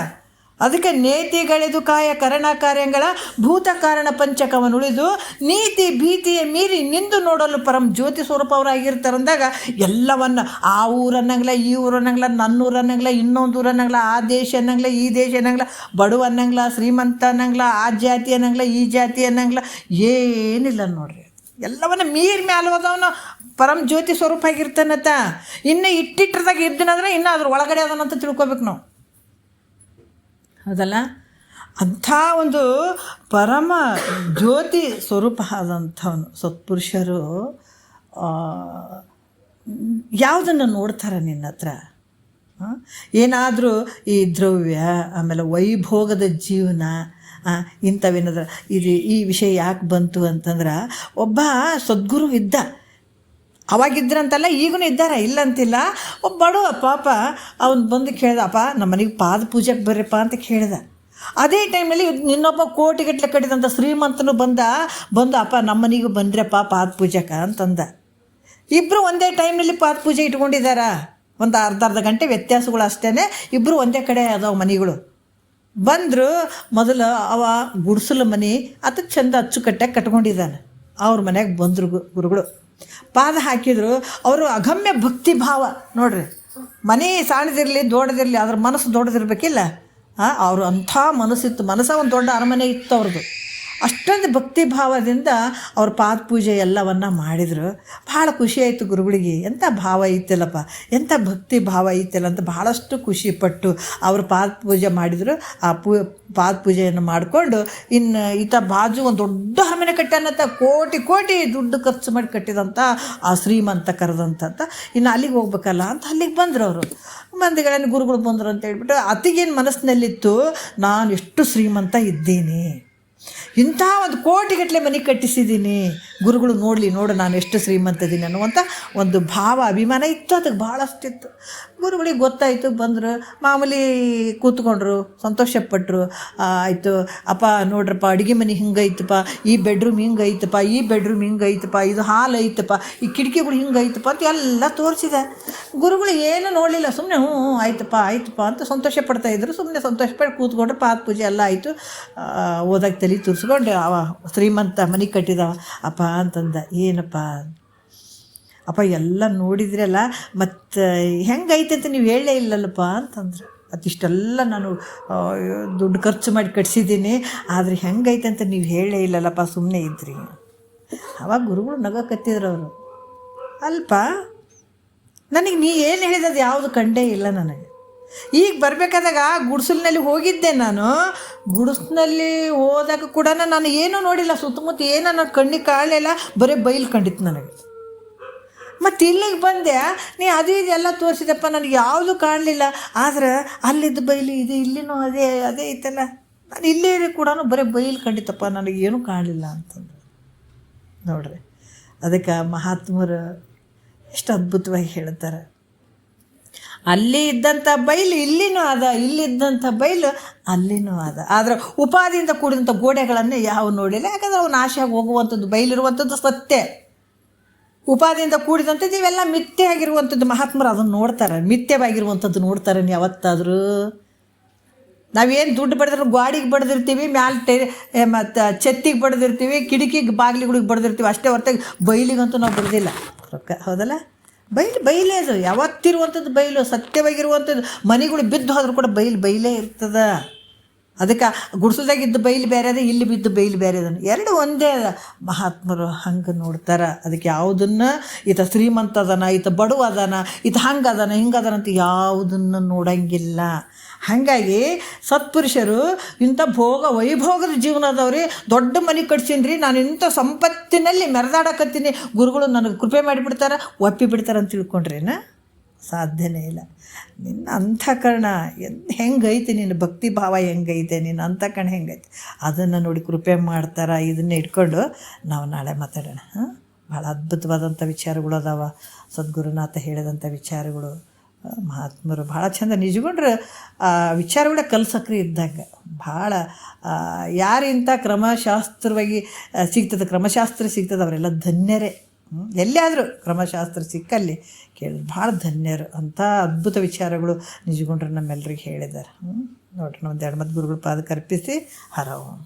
ಅದಕ್ಕೆ ನೇತಿಗಳೆದು ಕಾಯ ಕರಣ ಕಾರ್ಯಗಳ ಭೂತ ಕಾರಣ ಪಂಚಕವನುಳಿದು ನೀತಿ ಭೀತಿಯ ಮೀರಿ ನಿಂದು ನೋಡಲು ಪರಂ ಜ್ಯೋತಿ ಸ್ವರೂಪ ಅವರಾಗಿರ್ತಾರೆ ಅಂದಾಗ ಎಲ್ಲವನ್ನ ಆ ಊರನ್ನಂಗಿಲ್ಲ, ಈ ಊರನ್ನಂಗಿಲ್ಲ, ನನ್ನ ಊರನ್ನಂಗಿಲ್ಲ, ಇನ್ನೊಂದು ಊರನ್ನಂಗಿಲ್ಲ, ಆ ದೇಶ ಅನ್ನಂಗಿಲ್ಲ, ಈ ದೇಶ ಅನ್ನಂಗಿಲ್ಲ, ಬಡವ ಅನ್ನಂಗಿಲ್ಲ, ಶ್ರೀಮಂತ ಅನ್ನಂಗಿಲ್ಲ, ಆ ಜಾತಿ ಅನ್ನಂಗಿಲ್ಲ, ಈ ಜಾತಿ ಅನ್ನಂಗಿಲ್ಲ, ಏನಿಲ್ಲ ನೋಡ್ರಿ. ಎಲ್ಲವನ್ನ ಮೀರಿ ಮ್ಯಾಲ ಹೋದವನು ಪರಂ ಜ್ಯೋತಿ ಸ್ವರೂಪ ಆಗಿರ್ತಾನತ್ತ. ಇನ್ನು ಇಟ್ಟಿಟ್ಟದಾಗ ಇದ್ದನಂದ್ರೆ ಇನ್ನು ಅದ್ರ ಒಳಗಡೆ ಅದನ್ನಂತ ತಿಳ್ಕೊಬೇಕು ನಾವು. ಹೌದಲ್ಲ? ಅಂಥ ಒಂದು ಪರಮ ಜ್ಯೋತಿ ಸ್ವರೂಪ ಆದಂಥವನು ಸತ್ಪುರುಷರು ಯಾವುದನ್ನು ನೋಡ್ತಾರೆ ನಿನ್ನ ಹತ್ರ? ಏನಾದರೂ ಈ ದ್ರವ್ಯ, ಆಮೇಲೆ ವೈಭೋಗದ ಜೀವನ, ಇಂಥವೇನದ ಇದು ಈ ವಿಷಯ ಯಾಕೆ ಬಂತು ಅಂತಂದ್ರೆ, ಒಬ್ಬ ಸದ್ಗುರು ಇದ್ದ, ಅವಾಗಿದ್ರಂತಲ್ಲ ಈಗೂ ಇದ್ದಾರೆ, ಇಲ್ಲ ಅಂತಿಲ್ಲ. ಒಬ್ಬ ಬಡವ ಪಾಪ ಅವ್ನು ಬಂದು ಕೇಳ್ದ, ಅಪ್ಪ ನಮ್ಮ ಮನೆಗೆ ಪಾದ ಪೂಜೆಗೆ ಬರ್ರಪ್ಪ ಅಂತ ಕೇಳ್ದ. ಅದೇ ಟೈಮಲ್ಲಿ ಇನ್ನೊಬ್ಬ ಕೋಟಿಗಟ್ಟಲೆ ಕಟ್ಟಿದಂಥ ಶ್ರೀಮಂತನು ಬಂದು ಅಪ್ಪ ನಮ್ಮ ಮನೆಗೂ ಬಂದ್ರಪ್ಪ ಪಾದ ಪೂಜೆಗೆ ಅಂತಂದ. ಇಬ್ಬರು ಒಂದೇ ಟೈಮ್ನಲ್ಲಿ ಪಾದ ಪೂಜೆ ಇಟ್ಕೊಂಡಿದ್ದಾರ. ಒಂದು ಅರ್ಧ ಗಂಟೆ ವ್ಯತ್ಯಾಸಗಳು ಅಷ್ಟೇ, ಇಬ್ಬರು ಒಂದೇ ಕಡೆ ಅದಾವ ಮನೆಗಳು. ಬಂದರು. ಮೊದಲು ಅವ ಗುಡಿಸಲು ಮನೆ ಅದಕ್ಕೆ ಚಂದ ಅಚ್ಚುಕಟ್ಟಾಗಿ ಕಟ್ಕೊಂಡಿದ್ದಾನೆ. ಅವ್ರ ಮನೆಗೆ ಬಂದರು ಗುರುಗಳು, ಪಾದ ಹಾಕಿದ್ರು. ಅವರು ಅಗಮ್ಯ ಭಕ್ತಿ ಭಾವ ನೋಡ್ರಿ. ಮನೆ ಸಣ್ಣದಿರಲಿ ದೊಡ್ಡದಿರಲಿ ಅದ್ರ ಮನಸ್ಸು ದೊಡ್ಡದಿರ್ಬೇಕಿಲ್ಲ. ಅವರು ಅಂಥ ಮನಸ್ಸಿತ್ತು, ಒಂದು ದೊಡ್ಡ ಅರಮನೆ ಇತ್ತು ಅವ್ರದ್ದು. ಅಷ್ಟೊಂದು ಭಕ್ತಿ ಭಾವದಿಂದ ಅವ್ರ ಪಾದ ಪೂಜೆ ಎಲ್ಲವನ್ನು ಮಾಡಿದರು. ಭಾಳ ಖುಷಿಯಾಯಿತು ಗುರುಗಳಿಗೆ. ಎಂಥ ಭಾವ ಐತಲ್ಲಪ್ಪ, ಎಂಥ ಭಕ್ತಿ ಭಾವ ಐತಲ್ಲ ಅಂತ ಭಾಳಷ್ಟು ಖುಷಿಪಟ್ಟು ಅವರು ಪಾದ ಪೂಜೆ ಮಾಡಿದರು. ಆ ಪಾದ ಪೂಜೆಯನ್ನು ಮಾಡಿಕೊಂಡು ಇನ್ನು ಈತ ಬಾಜು ಒಂದು ದೊಡ್ಡ ಅರಮನೆ ಕಟ್ಟಾನಂತ, ಕೋಟಿ ದುಡ್ಡು ಖರ್ಚು ಮಾಡಿ ಕಟ್ಟಿದಂಥ ಆ ಶ್ರೀಮಂತ ಕರೆದಂತ. ಇನ್ನು ಅಲ್ಲಿಗೆ ಹೋಗ್ಬೇಕಲ್ಲ ಅಂತ ಅಲ್ಲಿಗೆ ಬಂದರು ಅವರು. ಮಂದಿಗಳನ್ನು ಗುರುಗಳು ಬಂದರು ಅಂತ ಹೇಳ್ಬಿಟ್ಟು ಅತಿಗೇನು ಮನಸ್ಸಿನಲ್ಲಿತ್ತು, ನಾನು ಎಷ್ಟು ಶ್ರೀಮಂತ ಇದ್ದೀನಿ, ಇಂಥ ಒಂದು ಕೋಟಿಗಟ್ಟಲೆ ಮನೆ ಕಟ್ಟಿಸಿದ್ದೀನಿ, ಗುರುಗಳು ನೋಡು ನಾನು ಎಷ್ಟು ಶ್ರೀಮಂತ ಇದ್ದೀನಿ ಅನ್ನುವಂಥ ಒಂದು ಭಾವ ಅಭಿಮಾನ ಇತ್ತು. ಅದಕ್ಕೆ ಭಾಳಷ್ಟಿತ್ತು. ಗುರುಗಳಿಗೆ ಗೊತ್ತಾಯಿತು. ಬಂದರು, ಮಾಮೂಲಿ ಕೂತ್ಕೊಂಡ್ರು, ಸಂತೋಷಪಟ್ಟರು. ಆಯಿತು ಅಪ್ಪ ನೋಡ್ರಪ್ಪ, ಅಡುಗೆ ಮನೆ ಹಿಂಗೈತಪ್ಪ, ಈ ಬೆಡ್ರೂಮ್ ಹಿಂಗೈತಪ್ಪ, ಈ ಬೆಡ್ರೂಮ್ ಹಿಂಗೈತಪ್ಪ, ಇದು ಹಾಲು ಐತಪ್ಪ, ಈ ಕಿಟಕಿಗಳು ಹಿಂಗೈತಪ್ಪ ಅಂತ ಎಲ್ಲ ತೋರಿಸಿದೆ. ಗುರುಗಳು ಏನು ನೋಡಲಿಲ್ಲ, ಸುಮ್ಮನೆ ಹ್ಞೂ ಆಯ್ತಪ್ಪ ಅಂತ ಸಂತೋಷ ಪಡ್ತಾಯಿದ್ರು. ಸುಮ್ಮನೆ ಸಂತೋಷಪಟ್ಟು ಕೂತ್ಕೊಂಡ್ರೆ ಪಾದ ಪೂಜೆ ಎಲ್ಲ ಆಯಿತು. ಓದಕ್ಕೆ ತಲೆ ತುರ್ಸ್ಕೊಂಡು ಅವ ಶ್ರೀಮಂತ ಮನೆ ಕಟ್ಟಿದವ. ಅಪ್ಪ ಅಂತಂದ, ಏನಪ್ಪ ಅಪ್ಪ ಎಲ್ಲ ನೋಡಿದ್ರಲ್ಲ, ಮತ್ತು ಹೆಂಗೈತೆ ಅಂತ ನೀವು ಹೇಳಲೇ ಇಲ್ಲಲ್ಲಪ್ಪ ಅಂತಂದ್ರೆ. ಅದಿಷ್ಟೆಲ್ಲ ನಾನು ದುಡ್ಡು ಖರ್ಚು ಮಾಡಿ ಕಟ್ಸಿದ್ದೀನಿ, ಆದರೆ ಹೆಂಗೈತೆ ಅಂತ ನೀವು ಹೇಳೇ ಇಲ್ಲಲ್ಲಪ್ಪ, ಸುಮ್ಮನೆ ಇದ್ರಿ. ಅವಾಗ ಗುರುಗಳು ನಗಕತ್ತಿದ್ರು ಅವರು. ಅಲ್ಪ ನನಗೆ ನೀ ಏನು ಹೇಳಿದದು ಯಾವುದು ಕಂಡೇ ಇಲ್ಲ ನನಗೆ. ಈಗ ಬರಬೇಕಾದಾಗ ಗುಡಿಸಲಿನಲ್ಲಿ ಹೋಗಿದ್ದೆ ನಾನು. ಗುಡಿಸ್ನಲ್ಲಿ ಹೋದಾಗ ಕೂಡ ನಾನು ಏನೂ ನೋಡಿಲ್ಲ, ಸುತ್ತಮುತ್ತ ಏನೋ ನನ್ನ ಕಣ್ಣಿಗೆ ಕಾಣಲಿಲ್ಲ, ಬರೀ ಬೈಲು ಕಂಡಿತ್ತು ನನಗೆ. ಮತ್ತು ಇಲ್ಲಿಗೆ ಬಂದೆ, ನೀ ಅದು ಇದೆಲ್ಲ ತೋರಿಸಿದಪ್ಪ, ನನಗೆ ಯಾವುದು ಕಾಣಲಿಲ್ಲ. ಆದ್ರೆ ಅಲ್ಲಿದ್ದು ಬೈಲು ಇದು ಇಲ್ಲಿನೂ ಅದೇ ಐತಲ್ಲ, ನಾನು ಇಲ್ಲೇ ಕೂಡ ಬರೀ ಬೈಲು ಕಂಡಿತ್ತಪ್ಪ, ನನಗೇನು ಕಾಣಲಿಲ್ಲ ಅಂತಂದು ನೋಡ್ರಿ. ಅದಕ್ಕೆ ಮಹಾತ್ಮರು ಎಷ್ಟು ಅದ್ಭುತವಾಗಿ ಹೇಳ್ತಾರೆ, ಅಲ್ಲಿ ಇದ್ದಂಥ ಬೈಲು ಇಲ್ಲಿನೂ ಅದ, ಇಲ್ಲಿದ್ದಂಥ ಬೈಲು ಅಲ್ಲಿನೂ ಅದ. ಆದರೆ ಉಪಾದಿಯಿಂದ ಕೂಡಿದಂಥ ಗೋಡೆಗಳನ್ನೇ ಯಾವ ನೋಡಿಲ್ಲ, ಯಾಕಂದ್ರೆ ಅವು ನಾಶ ಹೋಗುವಂಥದ್ದು, ಬೈಲಿರುವಂಥದ್ದು ಸತ್ಯ. ಉಪಾದಿಯಿಂದ ಕೂಡಿದಂಥದ್ದು ಇವೆಲ್ಲ ಮಿಥ್ಯೆ ಆಗಿರುವಂಥದ್ದು. ಮಹಾತ್ಮರು ಅದನ್ನು ನೋಡ್ತಾರೆ, ಮಿಥ್ಯವಾಗಿರುವಂಥದ್ದು ನೋಡ್ತಾರೆ. ನೀವು ಯಾವತ್ತಾದರೂ ನಾವೇನು ದುಡ್ಡು ಬಡಿದ್ರೆ ಗಾಡಿಗೆ ಬಡ್ದಿರ್ತೀವಿ, ಮತ್ತು ಛತ್ತಿಗೆ ಬಡ್ದಿರ್ತೀವಿ, ಕಿಟಕಿಗೆ ಬಾಗಿಲಿಗಳಿಗೆ ಬಡ್ದಿರ್ತೀವಿ ಅಷ್ಟೇ ಹೊರತಾಗಿ ಬೈಲಿಗಂತೂ ನಾವು ಬಡ್ದಿಲ್ಲ ರೊಕ್ಕ. ಹೌದಲ್ಲ? ಬೈಲೇ ಅದು ಯಾವತ್ತಿರುವಂಥದ್ದು ಬೈಲು, ಸತ್ಯವಾಗಿರುವಂಥದ್ದು. ಮನೆಗಳು ಬಿದ್ದು ಹೋದ್ರೂ ಕೂಡ ಬೈಲೇ ಇರ್ತದ. ಅದಕ್ಕೆ ಗುಡಿಸೋದಾಗಿದ್ದು ಬೈಲು ಬೇರೆ ಅದ, ಇಲ್ಲಿ ಬಿದ್ದು ಬೈಲು ಬೇರೆ ಅದ, ಎರಡು ಒಂದೇ ಅದ. ಮಹಾತ್ಮರು ಹಂಗೆ ನೋಡ್ತಾರೆ. ಅದಕ್ಕೆ ಯಾವುದನ್ನು ಈತ ಶ್ರೀಮಂತ ಅದಾನ, ಈತ ಬಡವ ಅದಾನ, ಈತ ಹಂಗೆ ಅದಾನ ಹಿಂಗೆ ಅದಾನ ಅಂತ ಯಾವುದನ್ನು ನೋಡಂಗಿಲ್ಲ. ಹಾಗಾಗಿ ಸತ್ಪುರುಷರು ಇಂಥ ವೈಭೋಗದ ಜೀವನ ಅದಾವ್ರಿ. ದೊಡ್ಡ ಮನೆ ಕಟ್ಸೀನಿ, ನಾನು ಇಂಥ ಸಂಪತ್ತಿನಲ್ಲಿ ಮೆರೆದಾಡಕತ್ತೀನಿ, ಗುರುಗಳು ನನಗೆ ಕೃಪೆ ಮಾಡಿಬಿಡ್ತಾರೆ, ಒಪ್ಪಿಬಿಡ್ತಾರೆ ಅಂತ ತಿಳ್ಕೊಂಡ್ರೇನ? ಸಾಧ್ಯನೇ ಇಲ್ಲ. ನಿನ್ನ ಅಂತಃಕರಣ ಹೆಂಗೈತೆ, ನಿನ್ನ ಭಕ್ತಿ ಭಾವ ಹೆಂಗೈತೆ, ನಿನ್ನ ಅಂತಃಕರಣ ಹೆಂಗೈತೆ, ಅದನ್ನು ನೋಡಿ ಕೃಪೆ ಮಾಡ್ತಾರೆ. ಇದನ್ನೇ ಇಟ್ಕೊಂಡು ನಾವು ನಾಳೆ ಮಾತಾಡೋಣ. ಭಾಳ ಅದ್ಭುತವಾದಂಥ ವಿಚಾರಗಳು ಅದಾವ. ಸದ್ಗುರುನಾಥ ಹೇಳಿದಂಥ ವಿಚಾರಗಳು, ಮಹಾತ್ಮರು ಭಾಳ ಚಂದ ನಿಜಗೊಂಡ್ರೆ ವಿಚಾರಗಳೇ ಕಲ್ಸಕ್ರಿ ಇದ್ದಾಗ. ಭಾಳ ಯಾರಿಂಥ ಕ್ರಮಶಾಸ್ತ್ರವಾಗಿ ಕ್ರಮಶಾಸ್ತ್ರ ಸಿಗ್ತದೆ ಅವರೆಲ್ಲ ಧನ್ಯರೇ. ಎಲ್ಲೇ ಆದರೂ ಕ್ರಮಶಾಸ್ತ್ರ ಸಿಕ್ಕಲ್ಲಿ ಕೇಳಿ ಭಾಳ ಧನ್ಯರು. ಅಂಥ ಅದ್ಭುತ ವಿಚಾರಗಳು ನಿಜಗೊಂಡ್ರೆ ನಮ್ಮೆಲ್ಲರಿಗೆ ಹೇಳಿದ್ದಾರೆ. ನೋಡ್ರಿ, ನಾವು ಒಂದು 2 ಗುರುಗಳ ಪಾದಕ್ಕೆ ಅರ್ಪಿಸಿ ಹರ ಓಂ.